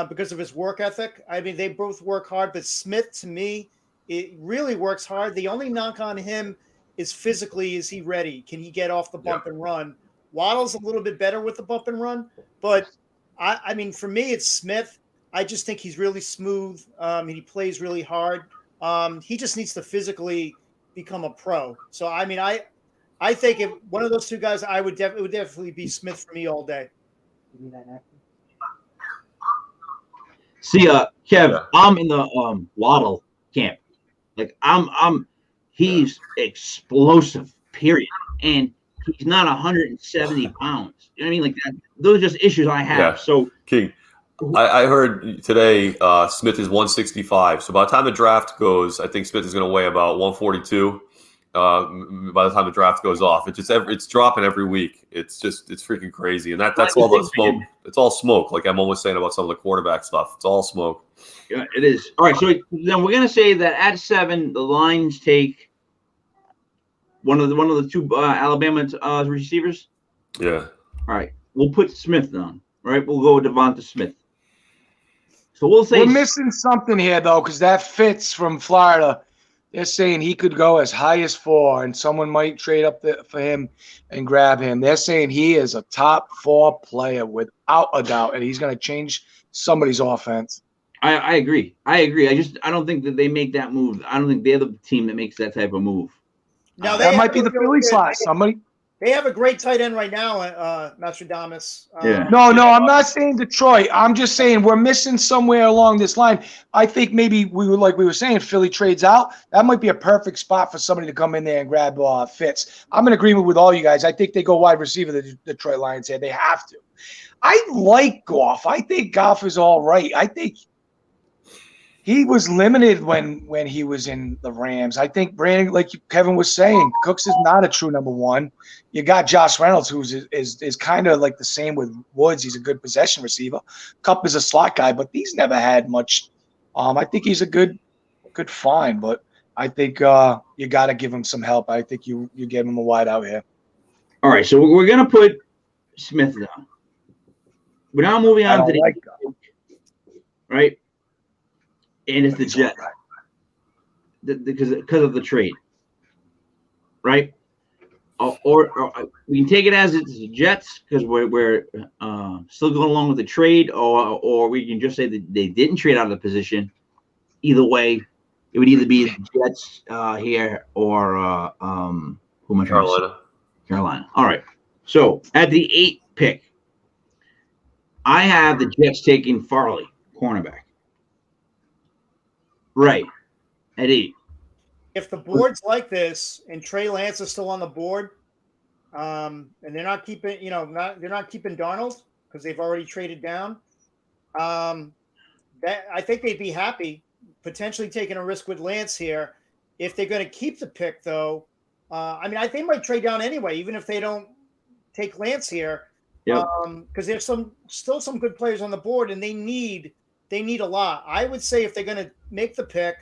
because of his work ethic. I mean, they both work hard, but Smith, to me, it really works hard. The only knock on him is physically, is he ready? Can he get off the bump and run? Waddle's a little bit better with the bump and run, but I mean, for me, it's Smith. I just think he's really smooth. He plays really hard. He just needs to physically become a pro. So, I mean, I think if one of those two guys, it would definitely be Smith for me all day. See, Kev, I'm in the Waddle camp. Like he's explosive, period, and he's not 170 pounds. You know what I mean? Like that. Those are just issues I have. Yeah. So, King, I heard today Smith is 165. So by the time the draft goes, I think Smith is going to weigh about 142. By the time the draft goes off, it's dropping every week. It's freaking crazy, and that's all the smoke. It's all smoke. Like I'm almost saying about some of the quarterback stuff. It's all smoke. Yeah, it is. All right, so then we're gonna say that at 7, the Lions take one of the two Alabama receivers. Yeah. All right, we'll put Smith down. All right, we'll go with Devonta Smith. So we'll say we're missing something here though, because that Fitz from Florida. They're saying he could go as high as 4, and someone might trade up for him and grab him. They're saying he is a top 4 player without a doubt, and he's going to change somebody's offense. I agree. I don't think that they make that move. I don't think they're the team that makes that type of move. Now that might be the Philly slot. Somebody. They have a great tight end right now, Nostradamus. Yeah. No, I'm not saying Detroit. I'm just saying we're missing somewhere along this line. I think maybe we were saying, Philly trades out. That might be a perfect spot for somebody to come in there and grab Fitz. I'm in agreement with all you guys. I think they go wide receiver, the Detroit Lions here. They have to. I like Goff. I think Goff is all right. I think he was limited when he was in the Rams. I think Brandon, like Kevin was saying, Cooks is not a true number one. You got Josh Reynolds, who is kind of like the same with Woods. He's a good possession receiver. Kupp is a slot guy, but he's never had much. I think he's a good find, but I think you got to give him some help. I think you give him a wide out here. All right, so we're gonna put Smith down. We're now moving on to the right. And it's the Jets because of the trade, right? Or we can take it as it's the Jets because we're still going along with the trade, or we can just say that they didn't trade out of the position. Either way, it would either be the Jets here or who am I trying to say? Carolina. All right. So at the 8th pick, I have the Jets taking Farley, cornerback. Right, at 8. If the board's like this and Trey Lance is still on the board, and they're not keeping, they're not keeping Darnold because they've already traded down. That I think they'd be happy potentially taking a risk with Lance here. If they're going to keep the pick, though, I think they might trade down anyway, even if they don't take Lance here. Yeah. Because there's still some good players on the board, and they need a lot. I would say if they're going to make the pick,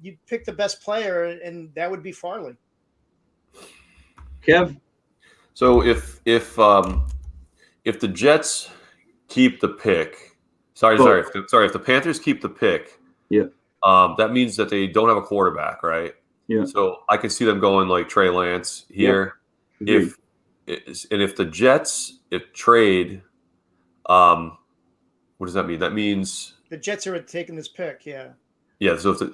you pick the best player, and that would be Farley. Kev? So if the Jets keep the pick, if the Panthers keep the pick, yeah, that means that they don't have a quarterback, right? Yeah. So I can see them going like Trey Lance here. Yeah. If the Jets trade, what does that mean? That means the Jets are taking this pick, yeah. Yeah, so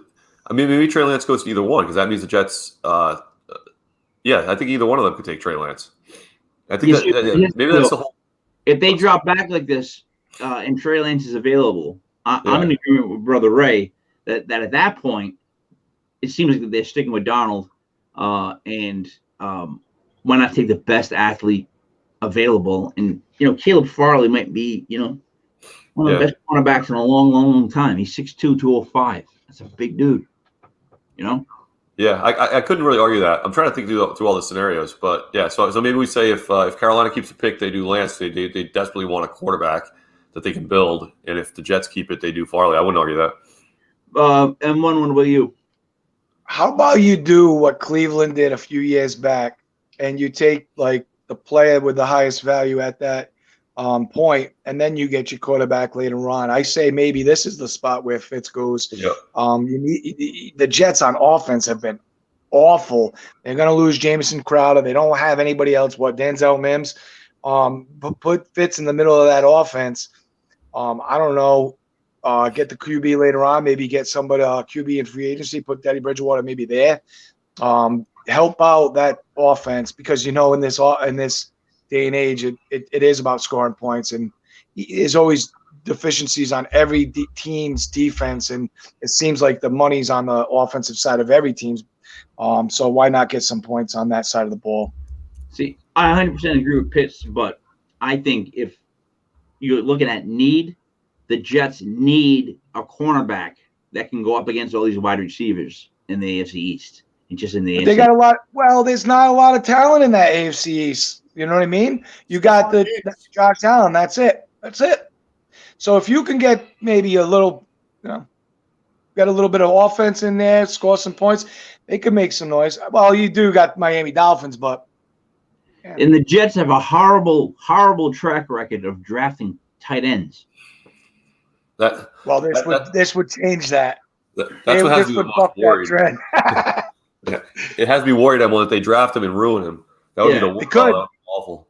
maybe Trey Lance goes to either one because that means the Jets. I think either one of them could take Trey Lance. I think maybe that's the whole. If they drop back like this, and Trey Lance is available, I'm in agreement with Brother Ray that at that point, it seems like they're sticking with Donald, and why not take the best athlete available? And Caleb Farley might be one of the best cornerbacks in a long, long, long time. He's 6'2", 205. That's a big dude. Yeah, I couldn't really argue that. I'm trying to think through all the scenarios, but yeah. So maybe we say if Carolina keeps the pick, they do Lance. They desperately want a quarterback that they can build, and if the Jets keep it, they do Farley. I wouldn't argue that. And one with you. How about you do what Cleveland did a few years back, and you take like the player with the highest value at that point, and then you get your quarterback later on. I say maybe this is the spot where Fitz goes. Yep. The Jets on offense have been awful. They're going to lose Jamison Crowder. They don't have anybody else. Denzel Mims. Put Fitz in the middle of that offense. I don't know. Get the QB later on. Maybe get somebody QB in free agency. Put Teddy Bridgewater maybe there. Help out that offense because in this day and age, it is about scoring points, and there's always deficiencies on every team's defense, and it seems like the money's on the offensive side of every team's. So why not get some points on that side of the ball? See, I 100% agree with Pitts, but I think if you're looking at need, the Jets need a cornerback that can go up against all these wide receivers in the AFC East and just in the AFC. They got a lot. Well, there's not a lot of talent in that AFC East. You know what I mean? You got the Josh Allen. That's it. So if you can get maybe a little, got a little bit of offense in there, score some points, they could make some noise. Well, you do got Miami Dolphins, but. Yeah. And the Jets have a horrible, horrible track record of drafting tight ends. This would change that. That's what has me worried. Yeah. It has me worried that they draft him and ruin him. That would be awful.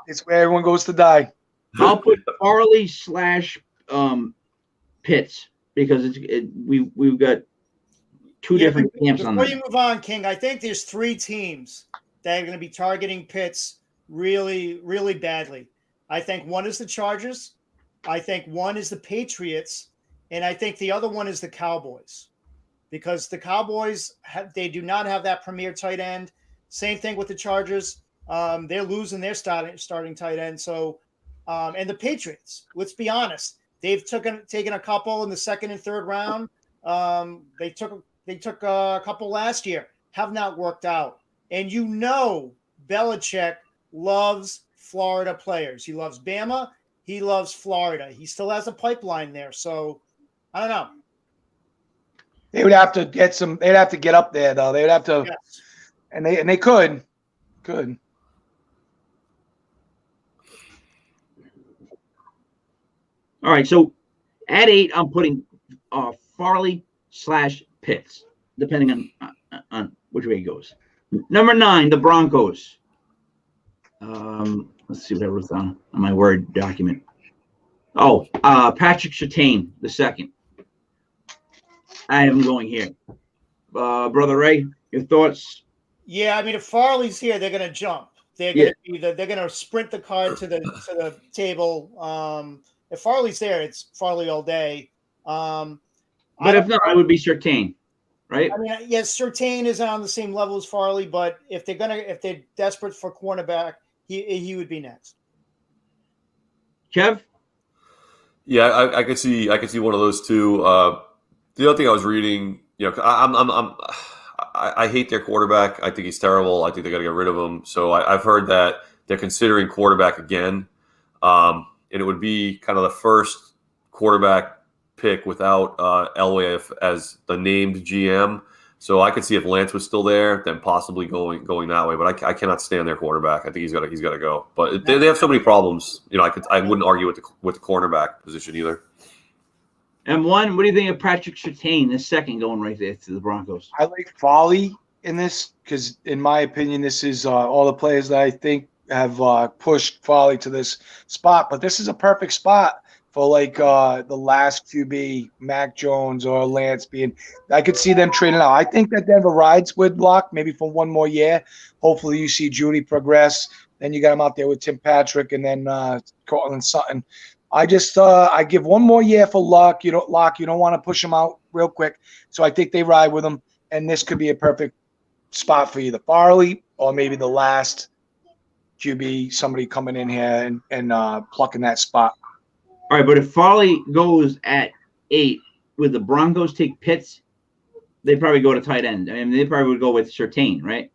It's where everyone goes to die. I'll put Farley / Pitts because we've got two different camps on that. Before you move on, King, I think there's 3 teams that are going to be targeting Pitts really, really badly. I think one is the Chargers. I think one is the Patriots, and I think the other one is the Cowboys, because the Cowboys they do not have that premier tight end. Same thing with the Chargers. They're losing their starting tight end. So, and the Patriots. Let's be honest, they've taken a couple in the second and third round. They took a couple last year. Have not worked out. And Belichick loves Florida players. He loves Bama. He loves Florida. He still has a pipeline there. So, I don't know. They would have to get some. They'd have to get up there, though. They would have to, yes. and they could. All right. So, at 8, I'm putting Farley / Pitts, depending on which way it goes. Number 9, the Broncos. Let's see what I wrote down on my Word document. Oh, Patrick Surtain, the second. I have him going here. Brother Ray, your thoughts? Yeah, I mean, if Farley's here, they're going to jump. They're going to sprint the card to the table. If Farley's there, it's Farley all day. But if not, it would be Surtain, right? I mean, yes, Surtain is on the same level as Farley, but if they're desperate for cornerback, he would be next. Kev? Yeah, I could see one of those two. The other thing I was reading, I hate their quarterback. I think he's terrible. I think they got to get rid of him. So I've heard that they're considering quarterback again, and it would be kind of the first quarterback pick without Elway as the named GM. So I could see if Lance was still there, then possibly going that way. But I cannot stand their quarterback. I think he's got to go. But they have so many problems. I wouldn't argue with the cornerback position either. And what do you think of Patrick Surtain, the second, going right there to the Broncos? I like Farley in this because, in my opinion, this is all the players that I think have pushed Farley to this spot. But this is a perfect spot for the last QB, Mack Jones or Lance being. I could see them trading out. I think that Denver rides with Locke maybe for one more year. Hopefully, you see Judy progress. Then you got him out there with Tim Patrick and then Cortland Sutton. I just I give one more year for Luck. You don't want to push him out real quick. So I think they ride with him, and this could be a perfect spot for either Farley or maybe the last QB, somebody coming in here and plucking that spot. All right, but if Farley goes at 8, would the Broncos take Pitts? They'd probably go to tight end. I mean, they probably would go with Surtain, right?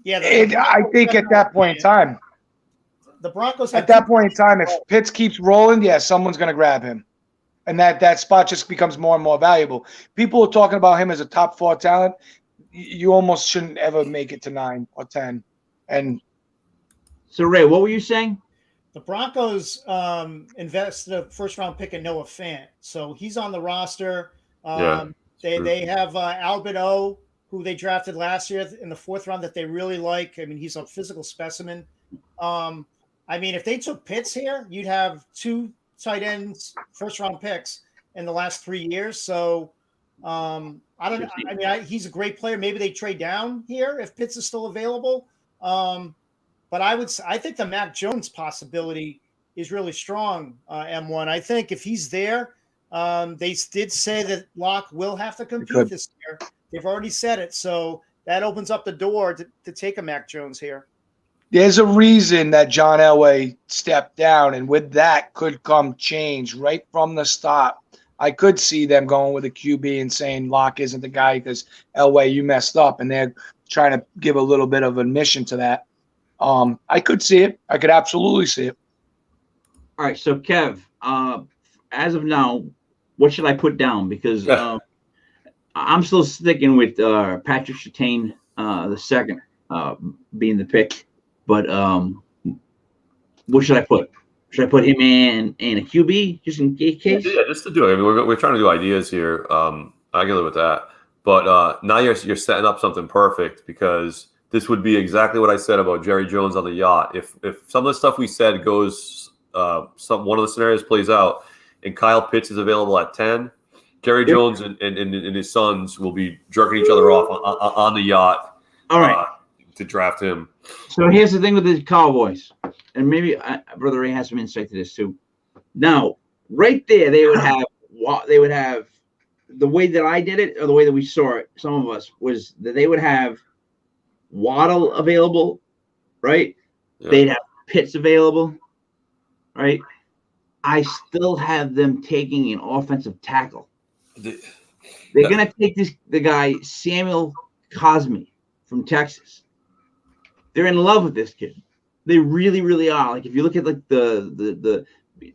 Yeah, I think at that point in time, the Broncos at that point in time, if Pitts keeps rolling, yeah, someone's going to grab him, and that spot just becomes more and more valuable. People are talking about him as a top 4 talent. You almost shouldn't ever make it to 9 or 10. And so, Ray, what were you saying? The Broncos invested a first-round pick in Noah Fant, so he's on the roster. They have Albert O, who they drafted last year in the 4th round that they really like. I mean, he's a physical specimen. I mean, if they took Pitts here, you'd have 2 tight ends, first-round picks in the last 3 years. So I don't know. I mean, he's a great player. Maybe they trade down here if Pitts is still available. But I think the Mack Jones possibility is really strong, M1. I think if he's there, they did say that Locke will have to compete this year. They've already said it. So that opens up the door to take a Mack Jones here. There's a reason that John Elway stepped down, and with that could come change right from the start. I could see them going with a QB and saying Locke isn't the guy because Elway, you messed up, and they're trying to give a little bit of admission to that. I could see it. I could absolutely see it. All right, so Kev, as of now, what should I put down? Because I'm still sticking with Patrick Surtain the second being the pick. But what should I put? Should I put him in a QB just in case? Yeah, just to do it. I mean, we're trying to do ideas here. I can live with that. But now you're setting up something perfect because this would be exactly what I said about Jerry Jones on the yacht. If some of the stuff we said goes, one of the scenarios plays out, and Kyle Pitts is available at 10, Jerry Jones and his sons will be jerking each other off on the yacht. All right. To draft him. So here's the thing with the Cowboys, and maybe Brother Ray has some insight to this too. Now, right there, they would have the way that I did it, or the way that we saw it. Some of us was that they would have Waddle available, right? Yeah. They'd have Pitts available, right? I still have them taking an offensive tackle. They're gonna take the guy Samuel Cosme from Texas. They're in love with this kid. They really, really are. Like if you look at like the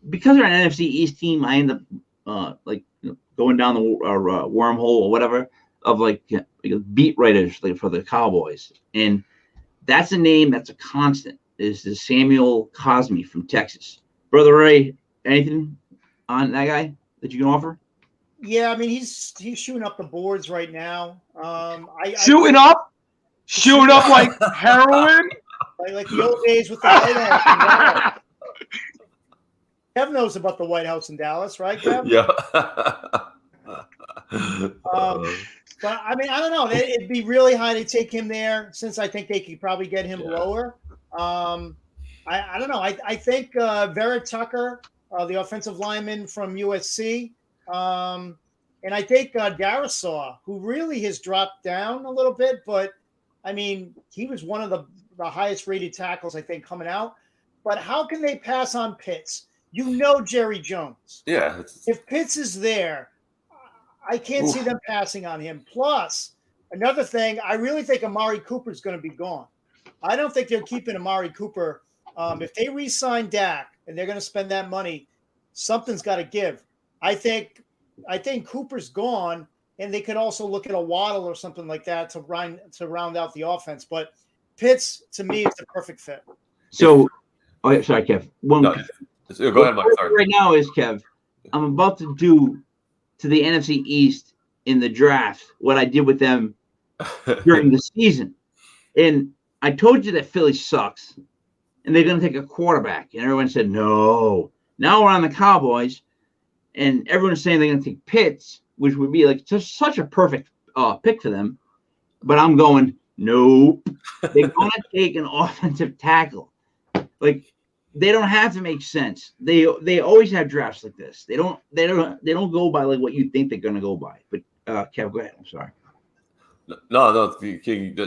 because they're an NFC East team, I end up going down the wormhole or whatever of beat writers for the Cowboys, and that's a name that's a constant. Is the Samuel Cosme from Texas? Brother Ray, anything on that guy that you can offer? Yeah, I mean he's shooting up the boards right now. Shooting up like heroin, like the old days with the White House. Kev knows about the White House in Dallas, right, Kev? Yeah. But I mean, I don't know. It'd be really high to take him there, since I think they could probably get him lower. I don't know. I think Vera Tucker, the offensive lineman from USC, and I think Rousseau, who really has dropped down a little bit, but I mean, he was one of the highest rated tackles, I think, coming out. But how can they pass on Pitts? You know Jerry Jones. Yeah. If Pitts is there, I can't see them passing on him. Plus, another thing, I really think Amari Cooper is going to be gone. I don't think they're keeping Amari Cooper. If they re-sign Dak and they're going to spend that money, something's got to give. I think Cooper's gone. And they could also look at a Waddle or something like that to round out the offense. But Pitts, to me, is the perfect fit. So, sorry, Kev. Go ahead, Mike. Sorry. Right now is, Kev, I'm about to do to the NFC East in the draft what I did with them during the season. And I told you that Philly sucks, and they're going to take a quarterback. And everyone said, no. Now we're on the Cowboys, and everyone's saying they're going to take Pitts, which would be like such a perfect pick for them. But I'm going, nope. They're going to take an offensive tackle. Like, they don't have to make sense. They always have drafts like this. They don't go by like what you think they're going to go by. But Kev, go ahead. I'm sorry. No, King.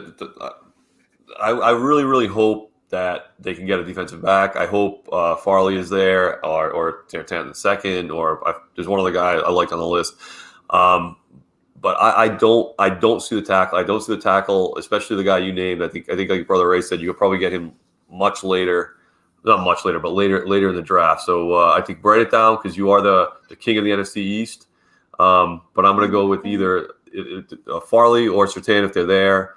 I really, really hope that they can get a defensive back. I hope Farley is there, or Tartan the second, or there's one other guy I liked on the list. But I don't see the tackle. I don't see the tackle, especially the guy you named. I think like Brother Ray said, you could probably get him much later. Not much later, but later in the draft. So I think write it down because you are the king of the NFC East. But I'm going to go with either Farley or Surtain if they're there.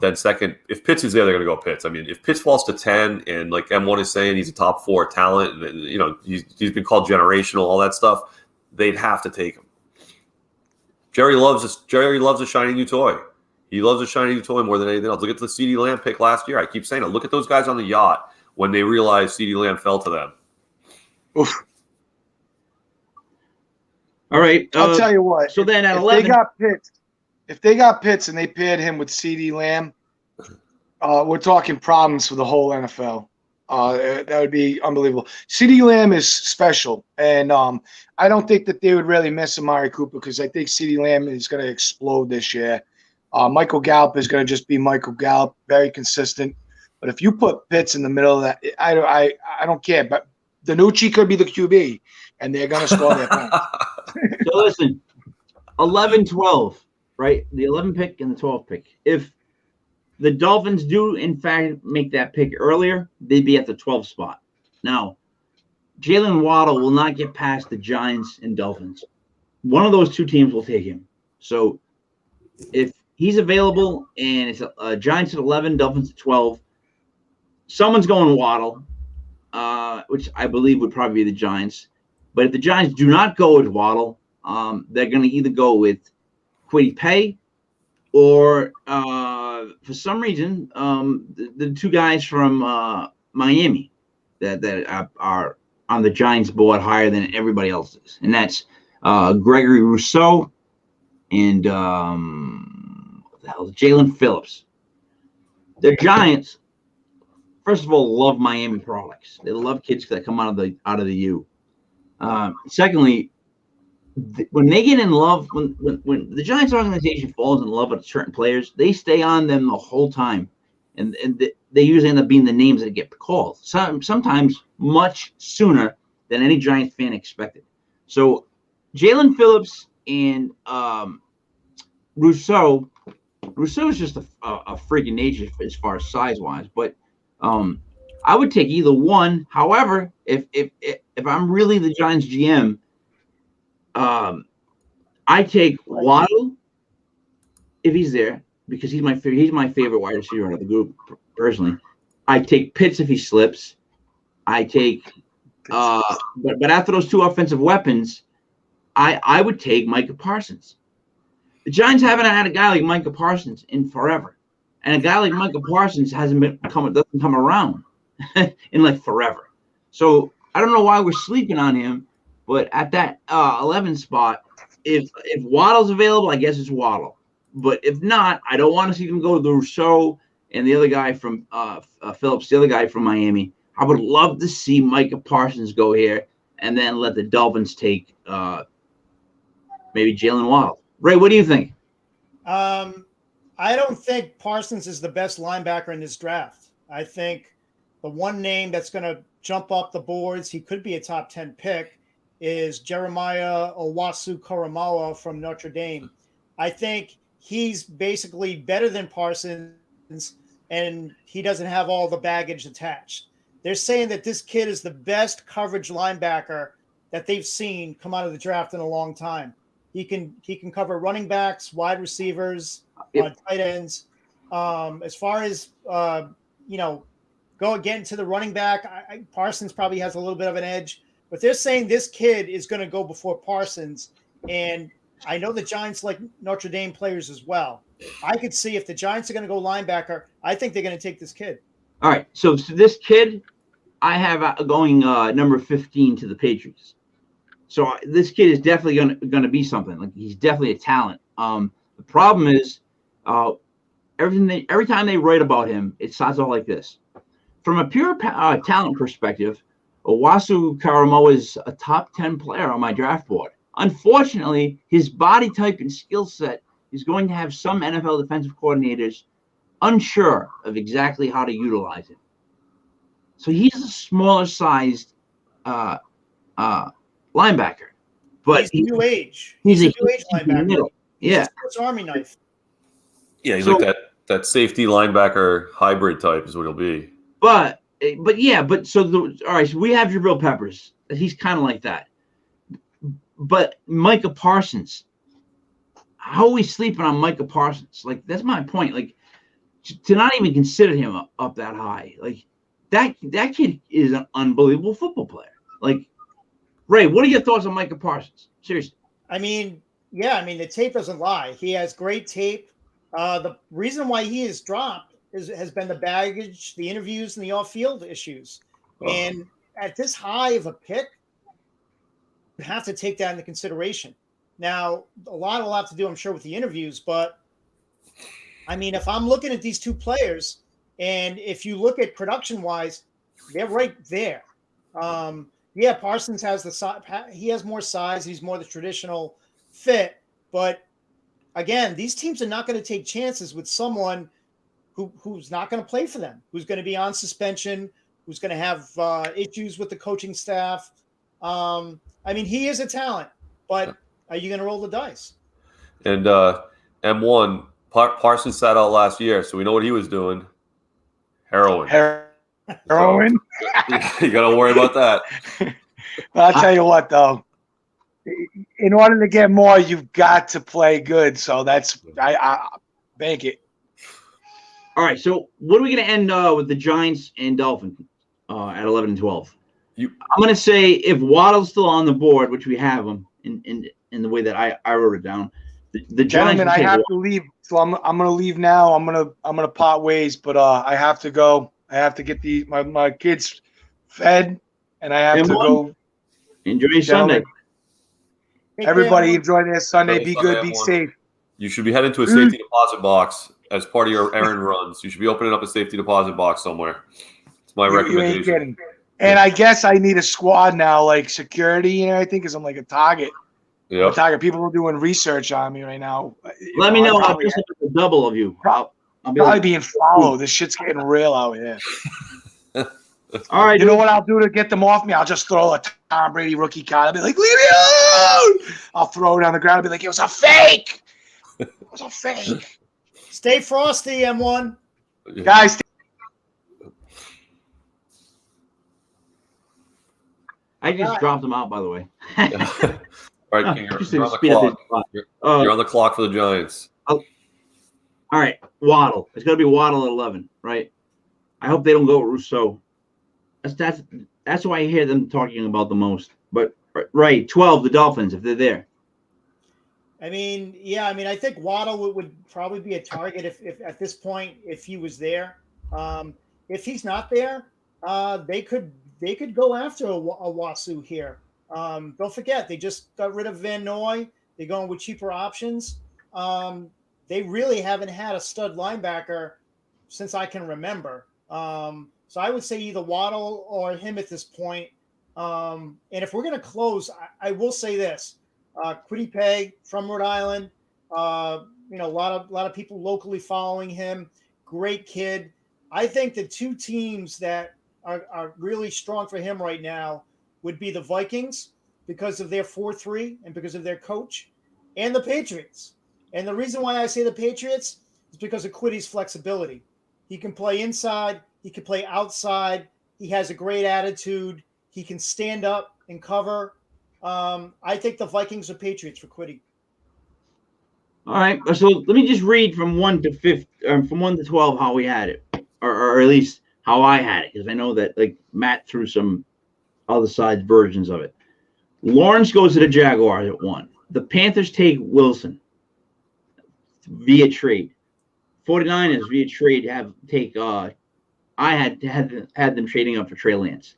Then second, if Pitts is there, they're going to go Pitts. I mean, if Pitts falls to 10 and like M1 is saying he's a top 4 talent, and you know he's been called generational, all that stuff, they'd have to take him. Jerry loves a shiny new toy. He loves a shiny new toy more than anything else. Look at the CeeDee Lamb pick last year. I keep saying it. Look at those guys on the yacht when they realized CeeDee Lamb fell to them. Oof. All right. I'll tell you what. So then at if 11, if they got Pitts and they paired him with CeeDee Lamb, we're talking problems for the whole NFL. That would be unbelievable. CeeDee Lamb is special, and I don't think that they would really miss Amari Cooper because I think CeeDee Lamb is going to explode this year. Michael Gallup is going to just be Michael Gallup, very consistent. But if you put Pitts in the middle of that, I don't care. But Danucci could be the QB, and they're going to score their points. So listen, 11-12, right? The 11 pick and the 12 pick. If the Dolphins do, in fact, make that pick earlier, they'd be at the 12th spot. Now, Jalen Waddle will not get past the Giants and Dolphins. One of those two teams will take him. So if he's available and it's Giants at 11, Dolphins at 12, someone's going Waddle, which I believe would probably be the Giants. But if the Giants do not go with Waddle, they're going to either go with Kwity Paye or for some reason, the two guys from Miami that are on the Giants board higher than everybody else's, and that's Gregory Rousseau and what the hell, Jalen Phillips. The Giants, first of all, love Miami products. They love kids that come out of the U. Secondly, when they get in love, when the Giants organization falls in love with certain players, they stay on them the whole time, and they usually end up being the names that get called. Sometimes much sooner than any Giants fan expected. So Jalen Phillips and Rousseau is just a freaking nature as far as size wise, but I would take either one. However, if I'm really the Giants GM, I take Waddle if he's there because he's my favorite wide receiver out of the group personally. I take Pitts if he slips. I take but after those two offensive weapons, I would take Micah Parsons. The Giants haven't had a guy like Micah Parsons in forever, and a guy like Micah Parsons doesn't come around in like forever. So I don't know why we're sleeping on him. But at that 11 spot, if Waddle's available, I guess it's Waddle. But if not, I don't want to see them go to the Rousseau and the other guy from Phillips, the other guy from Miami. I would love to see Micah Parsons go here and then let the Dolphins take maybe Jalen Waddle. Ray, what do you think? I don't think Parsons is the best linebacker in this draft. I think the one name that's going to jump up the boards, he could be a top 10 pick, is Jeremiah Owusu-Koramoah from Notre Dame. I think he's basically better than Parsons, and he doesn't have all the baggage attached. They're saying that this kid is the best coverage linebacker that they've seen come out of the draft in a long time. He can cover running backs, wide receivers, tight ends. As far as go again to the running back, Parsons probably has a little bit of an edge. But they're saying this kid is going to go before Parsons, and I know the Giants like Notre Dame players as well. I could see if the Giants are going to go linebacker, I think they're going to take this kid. All right, so this kid, I have going number 15 to the Patriots. So this kid is definitely going to be something. Like he's definitely a talent. The problem is every time they write about him, it starts off like this. from a pure talent perspective, Owasu Karamoa is a top 10 player on my draft board. Unfortunately, his body type and skill set is going to have some NFL defensive coordinators unsure of exactly how to utilize it. So he's a smaller sized linebacker, but he's new age. He's a new age linebacker. Yeah, It's Army knife. Yeah, he's like that safety linebacker hybrid type is what he'll be. But all right. So we have Jabril Peppers. He's kind of like that. But Micah Parsons, how are we sleeping on Micah Parsons? Like, that's my point. Like, to not even consider him up that high. Like, that kid is an unbelievable football player. Like, Ray, what are your thoughts on Micah Parsons? Seriously. I mean, the tape doesn't lie. He has great tape. The reason why he is dropped has been the baggage, the interviews, and the off-field issues. Oh. And at this high of a pick, you have to take that into consideration. Now, a lot will have to do, I'm sure, with the interviews, but I mean, if I'm looking at these two players, and if you look at production-wise, they're right there. Parsons has he has more size, he's more the traditional fit, but again, these teams are not going to take chances with someone who's not going to play for them, who's going to be on suspension, who's going to have issues with the coaching staff. I mean, he is a talent, but are you going to roll the dice? And M1, Parsons sat out last year, so we know what he was doing. Heroin. Heroin? You got to worry about that. I'll tell you what, though. In order to get more, you've got to play good. So that's I bank it. All right. So what are we going to end with the Giants and Dolphins at 11 and 12? I'm going to say if Waddle's still on the board, which we have him in the way that I wrote it down. The Giants. Gentlemen, I have to leave, so I'm going to leave now. I'm gonna part ways, but I have to go. I have to get my kids fed, and I have to go. Enjoy your Sunday. Everybody enjoy their Sunday. Be good. Be safe. You should be heading to a safety deposit box as part of your errand runs. You should be opening up a safety deposit box somewhere. It's my recommendation. You ain't kidding. And I guess I need a squad now, like security and everything, because I'm like a target. Yeah. Target. People are doing research on me right now. Let me know. I'll just have a double of you. Probably being followed. This shit's getting real out here. All right. You know what I'll do to get them off me? I'll just throw a Tom Brady rookie card. I'll be like, leave me alone. I'll throw it on the ground. I'll be like, it was a fake. It was a fake. Stay frosty, M1. Guys. I just dropped them out, by the way. All right, King, you're on the clock. You're on the clock for the Giants. All right, Waddle. It's going to be Waddle at 11, right? I hope they don't go with Rousseau. That's why I hear them talking about the most. But, right, 12, the Dolphins, if they're there. I mean, I think Waddle would probably be a target if at this point, if he was there. If he's not there, they could go after a Wasu here. Don't forget, they just got rid of Van Noy. They're going with cheaper options. They really haven't had a stud linebacker since I can remember. So I would say either Waddle or him at this point. And if we're going to close, I will say this. Kwity Paye from Rhode Island, a lot of people locally following him. Great kid. I think the two teams that are really strong for him right now would be the Vikings because of their 4-3 and because of their coach, and the Patriots. And the reason why I say the Patriots is because of Quity's flexibility. He can play inside. He can play outside. He has a great attitude. He can stand up and cover. I think the Vikings are Patriots for Kwity. All right. So let me just read from 1 to 12 how we had it, or at least how I had it, because I know that like Matt threw some other side versions of it. Lawrence goes to the Jaguars at 1. The Panthers take Wilson via trade. 49ers via trade I had them trading up for Trey Lance.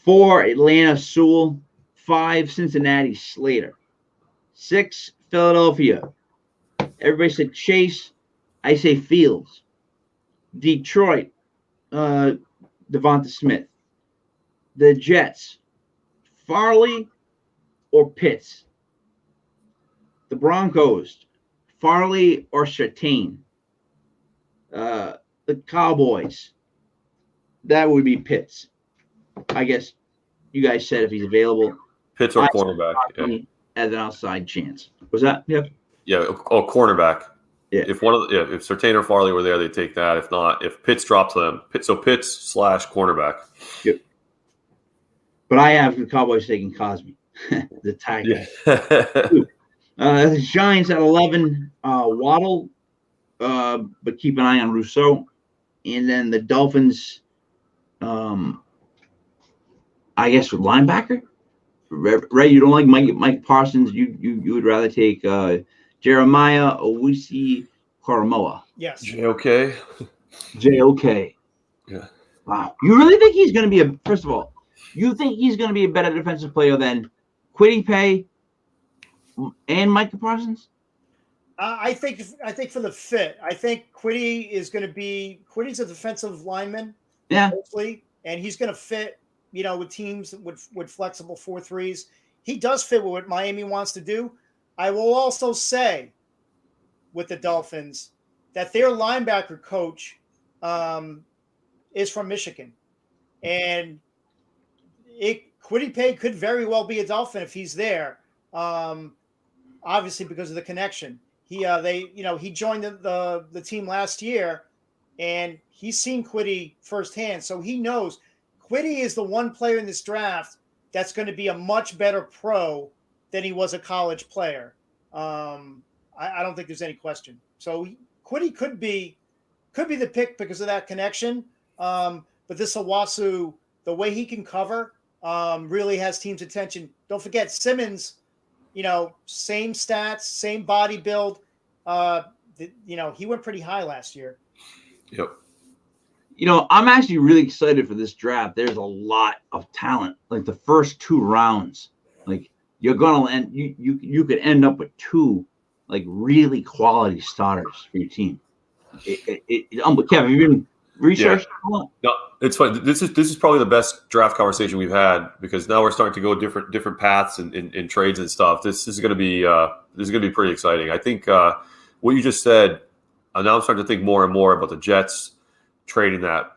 4, Atlanta, Sewell. 5, Cincinnati, Slater. 6, Philadelphia. Everybody said Chase. I say Fields. Detroit, Devonta Smith. The Jets, Farley or Pitts. The Broncos, Farley or Surtain. The Cowboys, that would be Pitts. I guess you guys said if he's available. Pitts or cornerback. Yeah. As an outside chance. Was that? Yep. Yeah. Oh, cornerback. Yeah. If if Surtain or Farley were there, they'd take that. If not, if Pitts drops them, Pitts /cornerback. Yep. But I have the Cowboys taking Cosby, the Tiger. Yeah. The Giants at 11, Waddle, but keep an eye on Rousseau. And then the Dolphins, I guess with linebacker. Ray, you don't like Mike Parsons. You would rather take Jeremiah Owusi Koromoa. Yes. JOK. JOK. Yeah. Wow. You really think he's going to be first of all, you think he's going to be a better defensive player than Kwity Paye and Micah Parsons? I think for the fit, I think Kwitty's a defensive lineman. Yeah. Mostly, and he's going to fit, with teams with flexible 4-3s. He does fit with what Miami wants to do. I will also say with the Dolphins that their linebacker coach is from Michigan. And Kwity Paye could very well be a Dolphin if he's there. Obviously because of the connection. He joined the team last year and he's seen Kwity firsthand. So he knows Kwity is the one player in this draft that's going to be a much better pro than he was a college player. I don't think there's any question. So Kwity could be the pick because of that connection. But this Owasu, the way he can cover, really has teams' attention. Don't forget Simmons, same stats, same body build. He went pretty high last year. Yep. I'm actually really excited for this draft. There's a lot of talent. Like the first 2 rounds, like you're gonna end. You could end up with 2 like really quality starters for your team. Kevin, have you been researching? Yeah. No, it's fun. This is probably the best draft conversation we've had because now we're starting to go different paths in trades and stuff. This is going to be pretty exciting. I think what you just said. Now I'm starting to think more and more about the Jets trading down,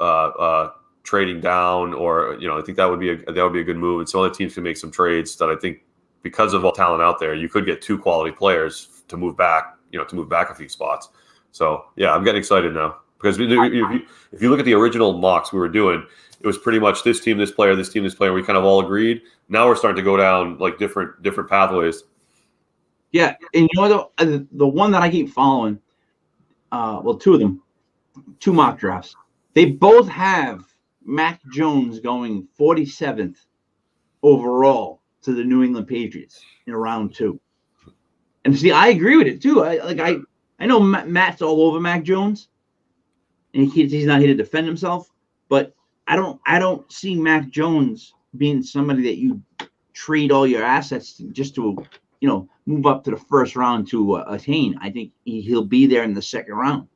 or I think that would be a good move. And some other teams can make some trades that I think because of all talent out there, you could get 2 quality players to move back a few spots. So yeah, I'm getting excited now because if you look at the original mocks we were doing, it was pretty much this team, this player, this team, this player. We kind of all agreed. Now we're starting to go down like different pathways. Yeah, and the one that I keep following, 2 of them, 2 mock drafts. They both have Mack Jones going 47th overall to the New England Patriots in round 2. And see, I agree with it too. I know Matt's all over Mack Jones, and he's not here to defend himself. But I don't see Mack Jones being somebody that you trade all your assets just to move up to the first round to attain. I think he'll be there in the second round,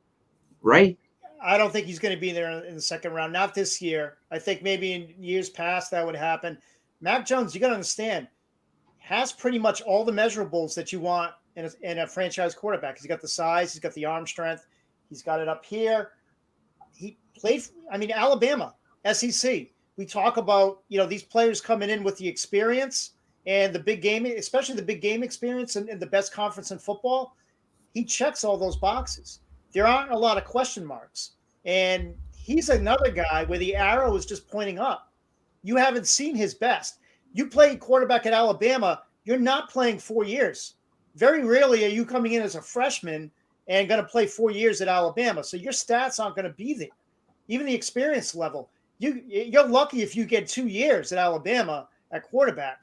right? I don't think he's going to be there in the second round. Not this year. I think maybe in years past that would happen. Mack Jones, you got to understand, has pretty much all the measurables that you want in a franchise quarterback. He's got the size. He's got the arm strength. He's got it up here. He played, Alabama, SEC. We talk about, these players coming in with the experience and the big game, especially the big game experience and the best conference in football. He checks all those boxes. There aren't a lot of question marks. And he's another guy where the arrow is just pointing up. You haven't seen his best. You play quarterback at Alabama, you're not playing 4 years. Very rarely are you coming in as a freshman and going to play 4 years at Alabama. So your stats aren't going to be there. Even the experience level. You're lucky if you get 2 years at Alabama at quarterback.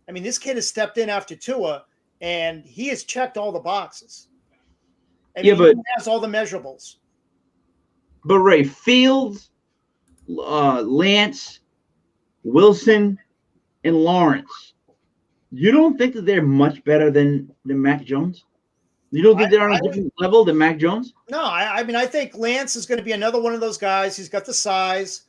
This kid has stepped in after Tua, and he has checked all the boxes. He has all the measurables. But Ray, Fields, Lance, Wilson, and Lawrence, you don't think that they're much better than Mack Jones? You don't think they're on a different level than Mac Jones? No, I mean, I think Lance is going to be another one of those guys. He's got the size,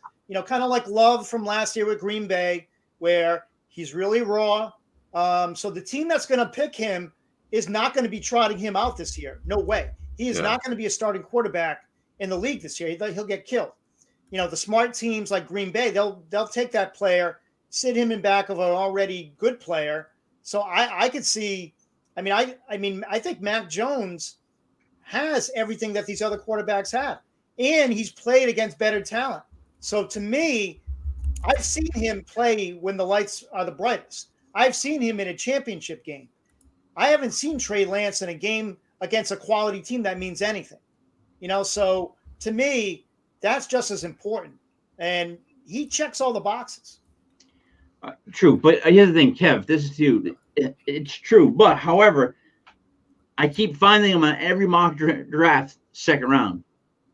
kind of like Love from last year with Green Bay, where he's really raw. So the team that's going to pick him is not going to be trotting him out this year. No way. He is not going to be a starting quarterback in the league this year. He'll get killed. The smart teams like Green Bay, they'll take that player, sit him in back of an already good player. So I could see. I think Mac Jones has everything that these other quarterbacks have, and he's played against better talent. So to me, I've seen him play when the lights are the brightest. I've seen him in a championship game. I haven't seen Trey Lance in a game against a quality team that means anything. So to me, that's just as important. And he checks all the boxes. True. But here's the thing, Kev, this is you. It's true. But however, I keep finding him on every mock draft second round.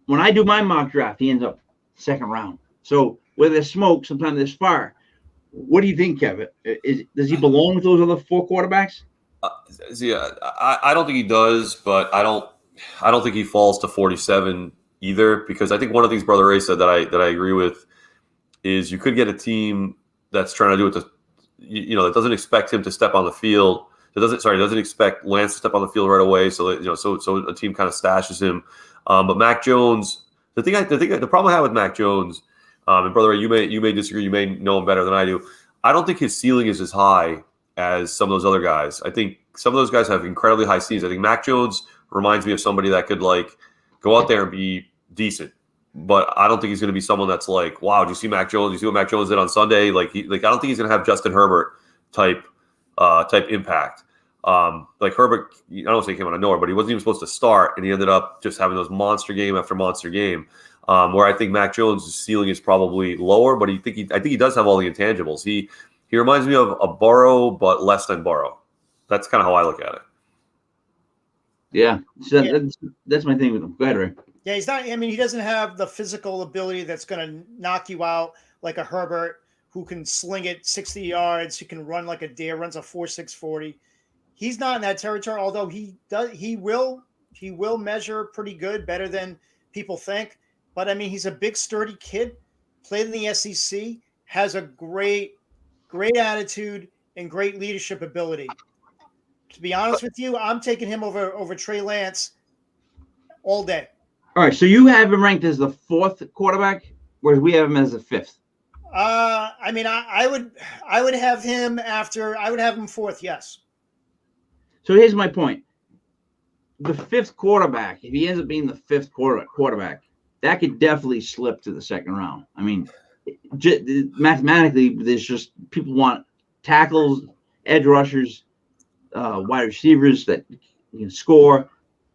When I do my mock draft, he ends up second round. So where there's smoke, sometimes there's fire. What do you think, Kevin? Does he belong with those other four quarterbacks? I don't think he does, but I don't think he falls to 47 either, because I think one of the things Brother Ray said that I agree with is you could get a team that's trying to do it that doesn't expect him to step on the field. Doesn't expect Lance to step on the field right away. So that, so a team kind of stashes him. But Mac Jones, the problem I have with Mac Jones, and Brother Ray, you may disagree, you may know him better than I do. I don't think his ceiling is as high as some of those other guys. I think some of those guys have incredibly high ceilings. I think Mac Jones reminds me of somebody that could go out there and be decent. But I don't think he's going to be someone that's like, wow, did you see Mac Jones? Did you see what Mac Jones did on Sunday? I don't think he's going to have Justin Herbert type impact. Herbert, I don't say he came out of nowhere, but he wasn't even supposed to start, and he ended up just having those monster game after monster game. Where I think Mac Jones' ceiling is probably lower, but I think he does have all the intangibles. He reminds me of a Burrow, but less than Burrow. That's kind of how I look at it. Yeah, so that's my thing with him. Go ahead, Ray. Yeah, he's not. I mean, he doesn't have the physical ability that's going to knock you out like a Herbert, who can sling it 60 yards, who can run like a deer, runs a 4.6 40. He's not in that territory, although he will measure pretty good, better than people think. But I mean, he's a big, sturdy kid, played in the SEC, has a great attitude and great leadership ability. To be honest with you, I'm taking him over Trey Lance all day. All right, so you have him ranked as the fourth quarterback, whereas we have him as the fifth. I would have him after. I would have him fourth. Yes. So here's my point: the fifth quarterback, if he ends up being the fifth quarterback, that could definitely slip to the second round. I mean, mathematically, there's just people want tackles, edge rushers, wide receivers that can score.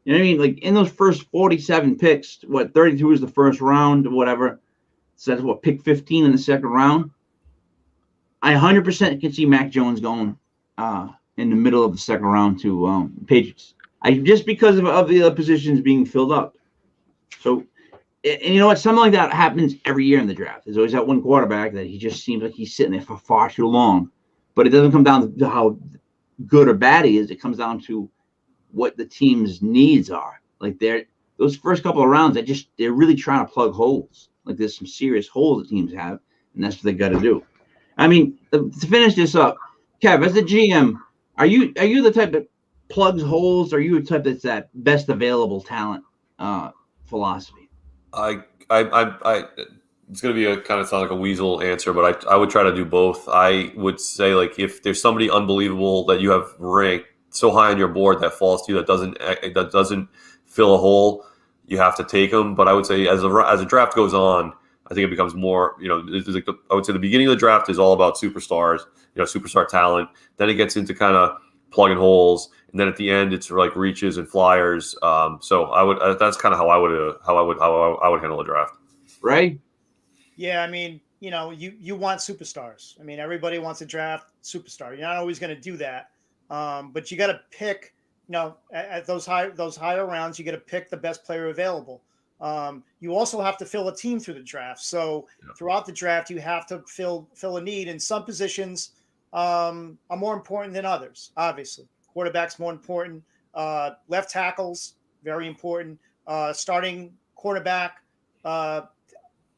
You know what I mean? Like in those first 47 picks, 32 is the first round or whatever. So that's pick 15 in the second round. I 100% can see Mac Jones going in the middle of the second round to Patriots. Just because of the other positions being filled up. So, and you know what? Something like that happens every year in the draft. There's always that one quarterback that he just seems like he's sitting there for far too long. But it doesn't come down to how good or bad he is. It comes down to what the team's needs are. Like those first couple of rounds, they're really trying to plug holes. Like there's some serious holes that teams have, and that's what they got to do. I mean, to finish this up, Kev, as a GM, are you the type that plugs holes? Or are you a type that's that best available talent philosophy? I it's going to be a kind of sound like a weasel answer, but I would try to do both. I would say if there's somebody unbelievable that you have ranked so high on your board that falls to you that doesn't fill a hole, you have to take them. But I would say as a draft goes on, I think it becomes more, I would say the beginning of the draft is all about superstars, superstar talent. Then it gets into kind of plugging holes, and then at the end it's like reaches and flyers. So that's kind of how I would handle a draft. Right? Yeah, I mean, you want superstars. I mean, everybody wants to draft superstar. You're not always going to do that, but you got to pick. At those higher rounds, you got to pick the best player available. You also have to fill a team through the draft. So throughout the draft, you have to fill a need. And some positions are more important than others. Obviously, quarterback's more important. Left tackles, very important. Starting quarterback,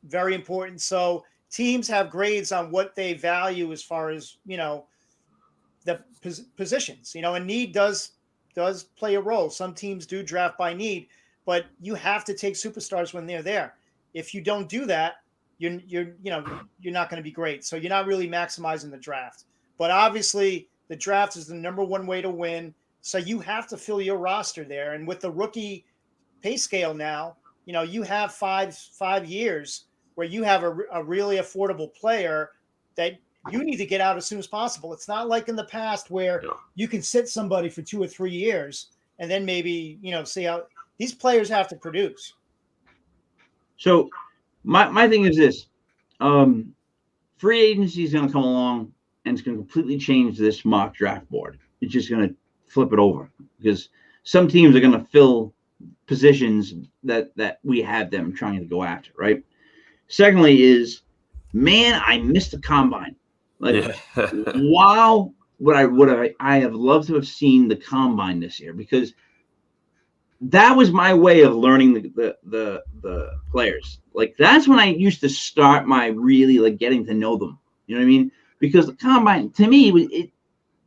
very important. So teams have grades on what they value as far as, the positions, and need does play a role. Some teams do draft by need, but you have to take superstars when they're there. If you don't do that, you're not going to be great. So you're not really maximizing the draft. But obviously the draft is the number one way to win. So you have to fill your roster there. And with the rookie pay scale now, you have five years where you have a really affordable player that you need to get out as soon as possible. It's not like in the past where you can sit somebody for 2 or 3 years and then maybe, see how these players have to produce. So my thing is this, free agency is going to come along and it's going to completely change this mock draft board. It's just going to flip it over because some teams are going to fill positions that we have them trying to go after, right? Secondly is, man, I missed the combine. Wow, I have loved to have seen the combine this year because that was my way of learning the players. Like that's when I used to start my really getting to know them. You know what I mean? Because the combine to me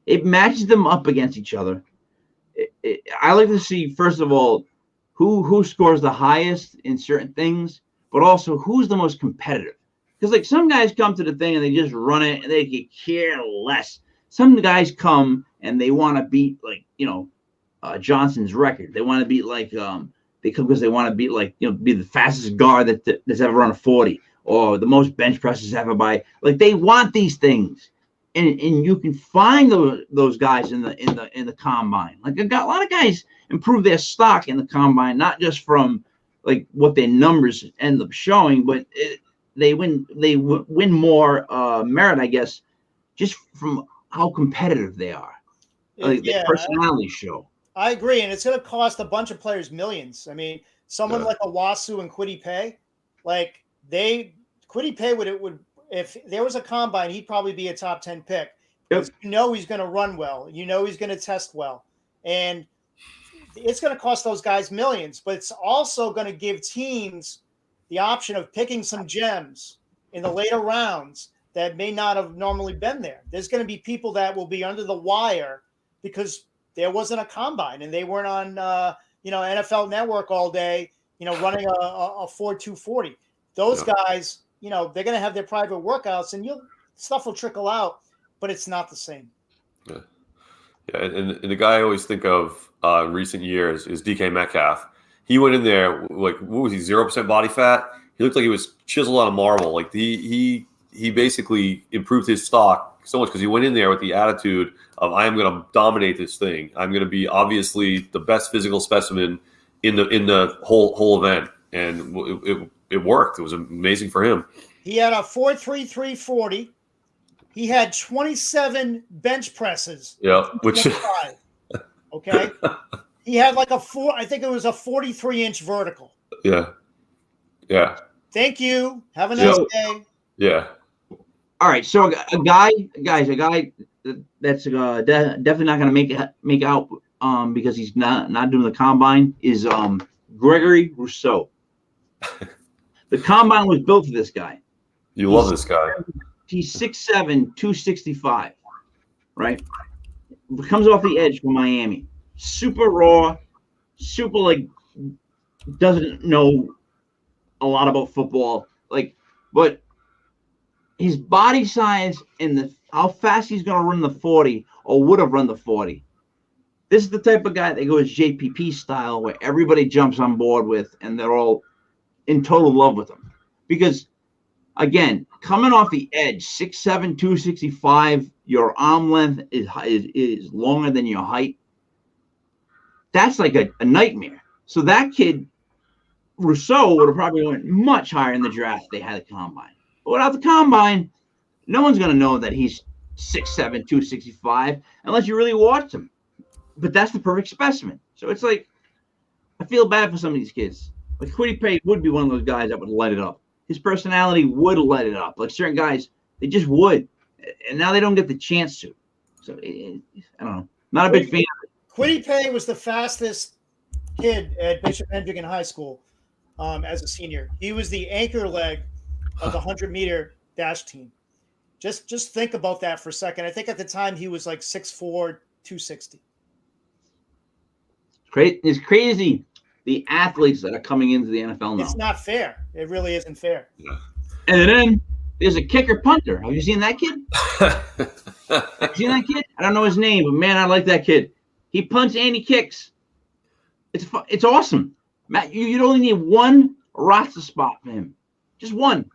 it matches them up against each other. I like to see first of all who scores the highest in certain things, but also who's the most competitive. Because some guys come to the thing and they just run it and they could care less. Some guys come and they want to beat Johnson's record. They want to beat they come because they want to beat be the fastest guard that's ever run a 40 or the most bench presses ever by. They want these things, and you can find those guys in the combine. A lot of guys improve their stock in the combine, not just from what their numbers end up showing, but they win more merit, I guess, just from how competitive they are. Their personality show. I agree, and it's going to cost a bunch of players millions. I mean, someone like a Wasu and Kwity Paye, Kwity Paye would if there was a combine, he'd probably be a top 10 pick. Yep. He's going to run well. He's going to test well, and it's going to cost those guys millions. But it's also going to give teams the option of picking some gems in the later rounds that may not have normally been there. There's going to be people that will be under the wire because there wasn't a combine and they weren't on, NFL Network all day, running a 4.240. Those guys, they're going to have their private workouts and stuff will trickle out, but it's not the same. Yeah. And the guy I always think of in recent years is DK Metcalf. He went in there what was he? 0% body fat. He looked like he was chiseled out of marble. He basically improved his stock so much because he went in there with the attitude of I am going to dominate this thing. I'm going to be obviously the best physical specimen in the whole event, and it worked. It was amazing for him. He had a 4.33 40. He had 27 bench presses. Yeah, which okay. He had I think it was a 43-inch vertical. Yeah. Thank you. Have a nice day. Yeah. All right. So a guy that's definitely not going to make out because he's not doing the combine is Gregory Rousseau. The combine was built for this guy. You love this guy. He's 6'7", 265, right? Comes off the edge from Miami. Super raw, super doesn't know a lot about football. But his body size and how fast he's going to run the 40 or would have run the 40. This is the type of guy that goes JPP style where everybody jumps on board with and they're all in total love with him. Because, again, coming off the edge, 6'7", 265, your arm length is longer than your height. That's like a nightmare. So that kid, Rousseau, would have probably went much higher in the draft if they had a combine. But without the combine, no one's going to know that he's 6'7", 265 unless you really watch him. But that's the perfect specimen. So it's I feel bad for some of these kids. Kwity Paye would be one of those guys that would light it up. His personality would light it up. Certain guys, they just would. And now they don't get the chance to. So, I don't know. Not a big fan of it. Quiddy Pay was the fastest kid at Bishop Hendrick High School as a senior. He was the anchor leg of the 100-meter dash team. Just think about that for a second. I think at the time he was like 6'4", 260. It's crazy the athletes that are coming into the NFL now. It's not fair. It really isn't fair. Yeah. And then there's a kicker punter. Have you seen that kid? Have you seen that kid? I don't know his name, but man, I like that kid. He punts and he kicks. It's awesome. Matt, you'd only need one roster spot for him. Just one.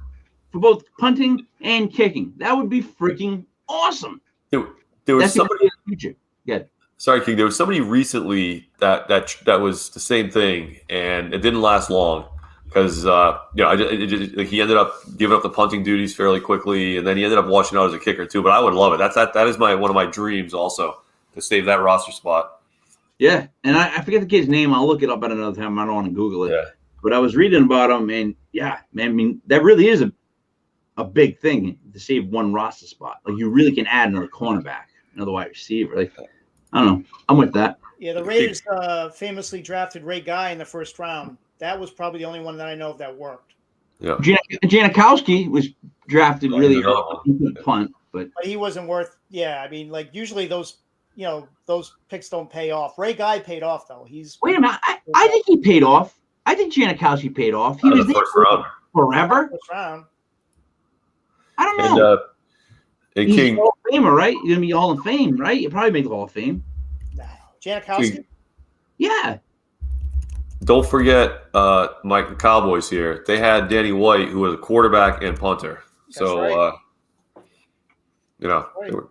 For both punting and kicking. That would be freaking awesome. There was somebody in the future. Yeah. Sorry, King. There was somebody recently that was the same thing, and it didn't last long because he ended up giving up the punting duties fairly quickly, and then he ended up washing out as a kicker too. But I would love it. That is one of my dreams also, to save that roster spot. Yeah, and I forget the kid's name. I'll look it up at another time. I don't want to Google it. Yeah. But I was reading about him, and yeah, man, I mean, that really is a big thing to save one roster spot. Like, you really can add another cornerback, another wide receiver. Like, I don't know. I'm with that. Yeah, the Raiders famously drafted Ray Guy in the first round. That was probably the only one that I know of that worked. Yeah. Janikowski was drafted really early. He couldn't punt, but he wasn't worth. Yeah, I mean, like, usually those picks don't pay off. Ray Guy paid off though. Wait a minute. I think he paid off. I think Janikowski paid off. He was the first round. Forever. First round. I don't know. And He's King, Hall of Famer, right? You're gonna be Hall of Fame, right? You probably make the Hall of Fame. Janikowski? Yeah. don't forget Mike, the Cowboys here. They had Danny White, who was a quarterback and punter. That's so, right. they were.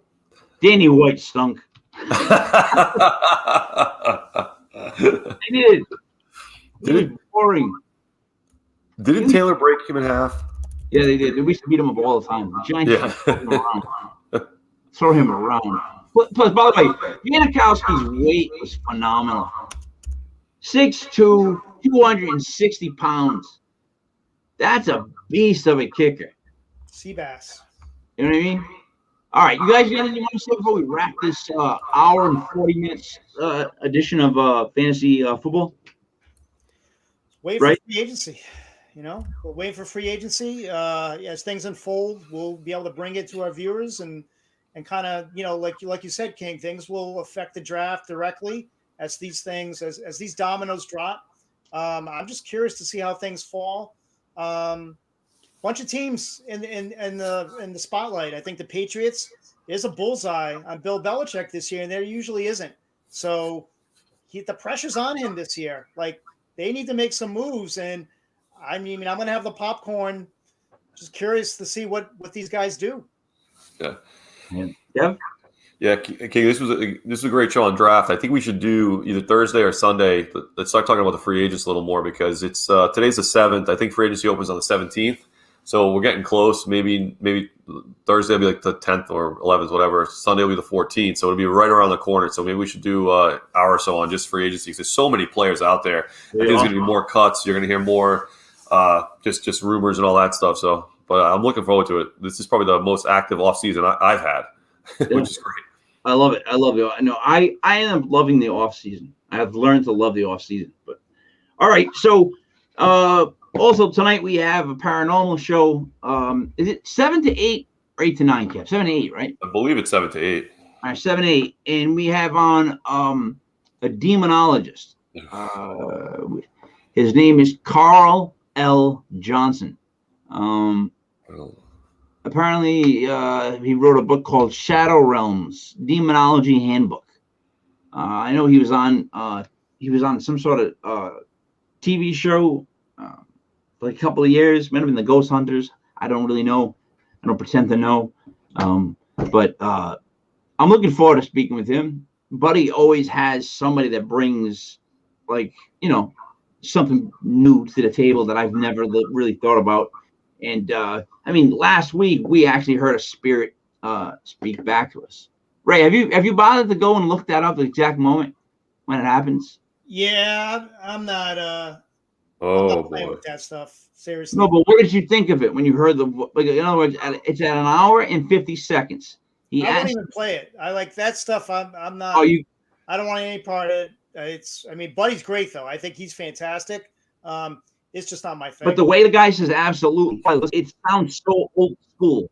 Danny White stunk. He did. Didn't Boring. Taylor break him in half? Yeah, they did. We used to beat him up all the time. The Giants Yeah. throw him around. Plus, by the way, Janikowski's weight was phenomenal. 6'2", 260 pounds. That's a beast of a kicker. Seabass. You know what I mean? All right, you guys got anything you want to say before we wrap this hour and 40 minutes edition of fantasy football? Wait for free agency. We'll wait for free agency. As things unfold, we'll be able to bring it to our viewers and kind of, like you said, King, things will affect the draft directly as these things, as these dominoes drop. I'm just curious to see how things fall. Bunch of teams in the spotlight. I think the Patriots is a bullseye on Bill Belichick this year, and there usually isn't. So the pressure's on him this year. Like, they need to make some moves, and I'm going to have the popcorn. Just curious to see what these guys do. Yeah. Yeah. Yeah, King, this was a great show on draft. I think we should do either Thursday or Sunday. Let's start talking about the free agents a little more because it's today's the 7th. I think free agency opens on the 17th. So we're getting close. Maybe Thursday will be like the 10th or 11th, whatever. Sunday will be the 14th. So it'll be right around the corner. So maybe we should do an hour or so on just free agency. There's so many players out there. I think there's going to be more cuts. You're going to hear more just rumors and all that stuff. So, but I'm looking forward to it. This is probably the most active offseason I've had, which is great. I love it. I love it. No, I am loving the offseason. I have learned to love the offseason. But all right, so also tonight we have a paranormal show. Is it 7 to 8 or 8 to 9, Kev? 7 to 8, right? I believe it's 7 to 8. All right, 7 to 8, and we have on a demonologist. His name is Carl L. Johnson. Apparently, he wrote a book called Shadow Realms: Demonology Handbook. I know he was on some sort of TV show for a couple of years. Might have been the Ghost Hunters. I don't really know. I don't pretend to know. But I'm looking forward to speaking with him. Buddy always has somebody that brings, something new to the table that I've never really thought about. And last week we actually heard a spirit speak back to us. Ray, have you bothered to go and look that up, the exact moment when it happens? Yeah, I'm not. I'm not playing with that stuff. Seriously. No, but what did you think of it when you heard in other words, it's at an hour and 50 seconds. I won't even play it. I like that stuff. I'm not. Oh, I don't want any part of it. I mean, Buddy's great though. I think he's fantastic. It's just not my thing. But the way the guy says absolutely, it sounds so old school.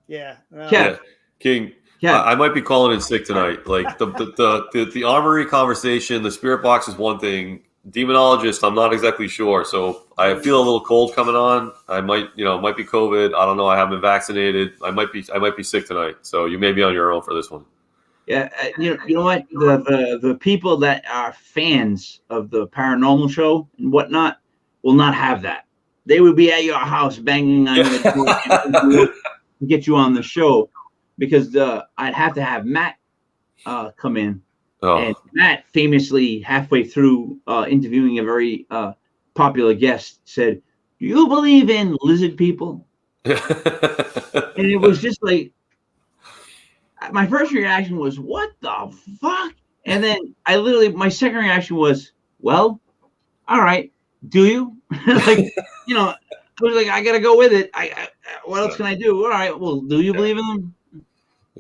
Yeah. Kev. King. Yeah. I might be calling in sick tonight. Like the armory conversation, the spirit box is one thing. Demonologist, I'm not exactly sure. So I feel a little cold coming on. I might be COVID. I don't know. I haven't been vaccinated. I might be sick tonight. So you may be on your own for this one. Yeah, you know what? The people that are fans of the paranormal show and whatnot will not have that. They would be at your house banging on your door to get you on the show, because I'd have to have Matt come in. Oh. And Matt, famously, halfway through interviewing a very popular guest, said, "Do you believe in lizard people?" And it was just like, my first reaction was, "What the fuck?" And then my second reaction was, "Well, all right, do you?" Like, I was like, I gotta go with it. What else can I do? All right, well, do you believe in them?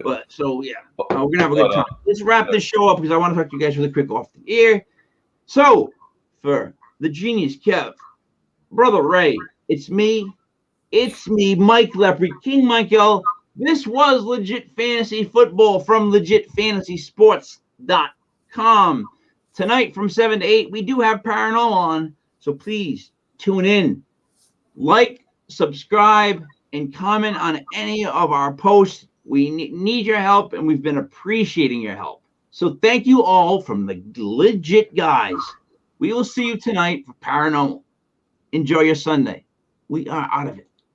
But so yeah, we're gonna have a good time. Let's wrap this show up because I want to talk to you guys really quick off the air. So for the genius Kev, brother Ray, it's me, Mike Lepre, King Michael. This was Legit Fantasy Football from legitfantasysports.com. Tonight from 7 to 8, we do have Paranormal on, so please tune in. Like, subscribe, and comment on any of our posts. We need your help, and we've been appreciating your help. So thank you all from the legit guys. We will see you tonight for Paranormal. Enjoy your Sunday. We are out of it.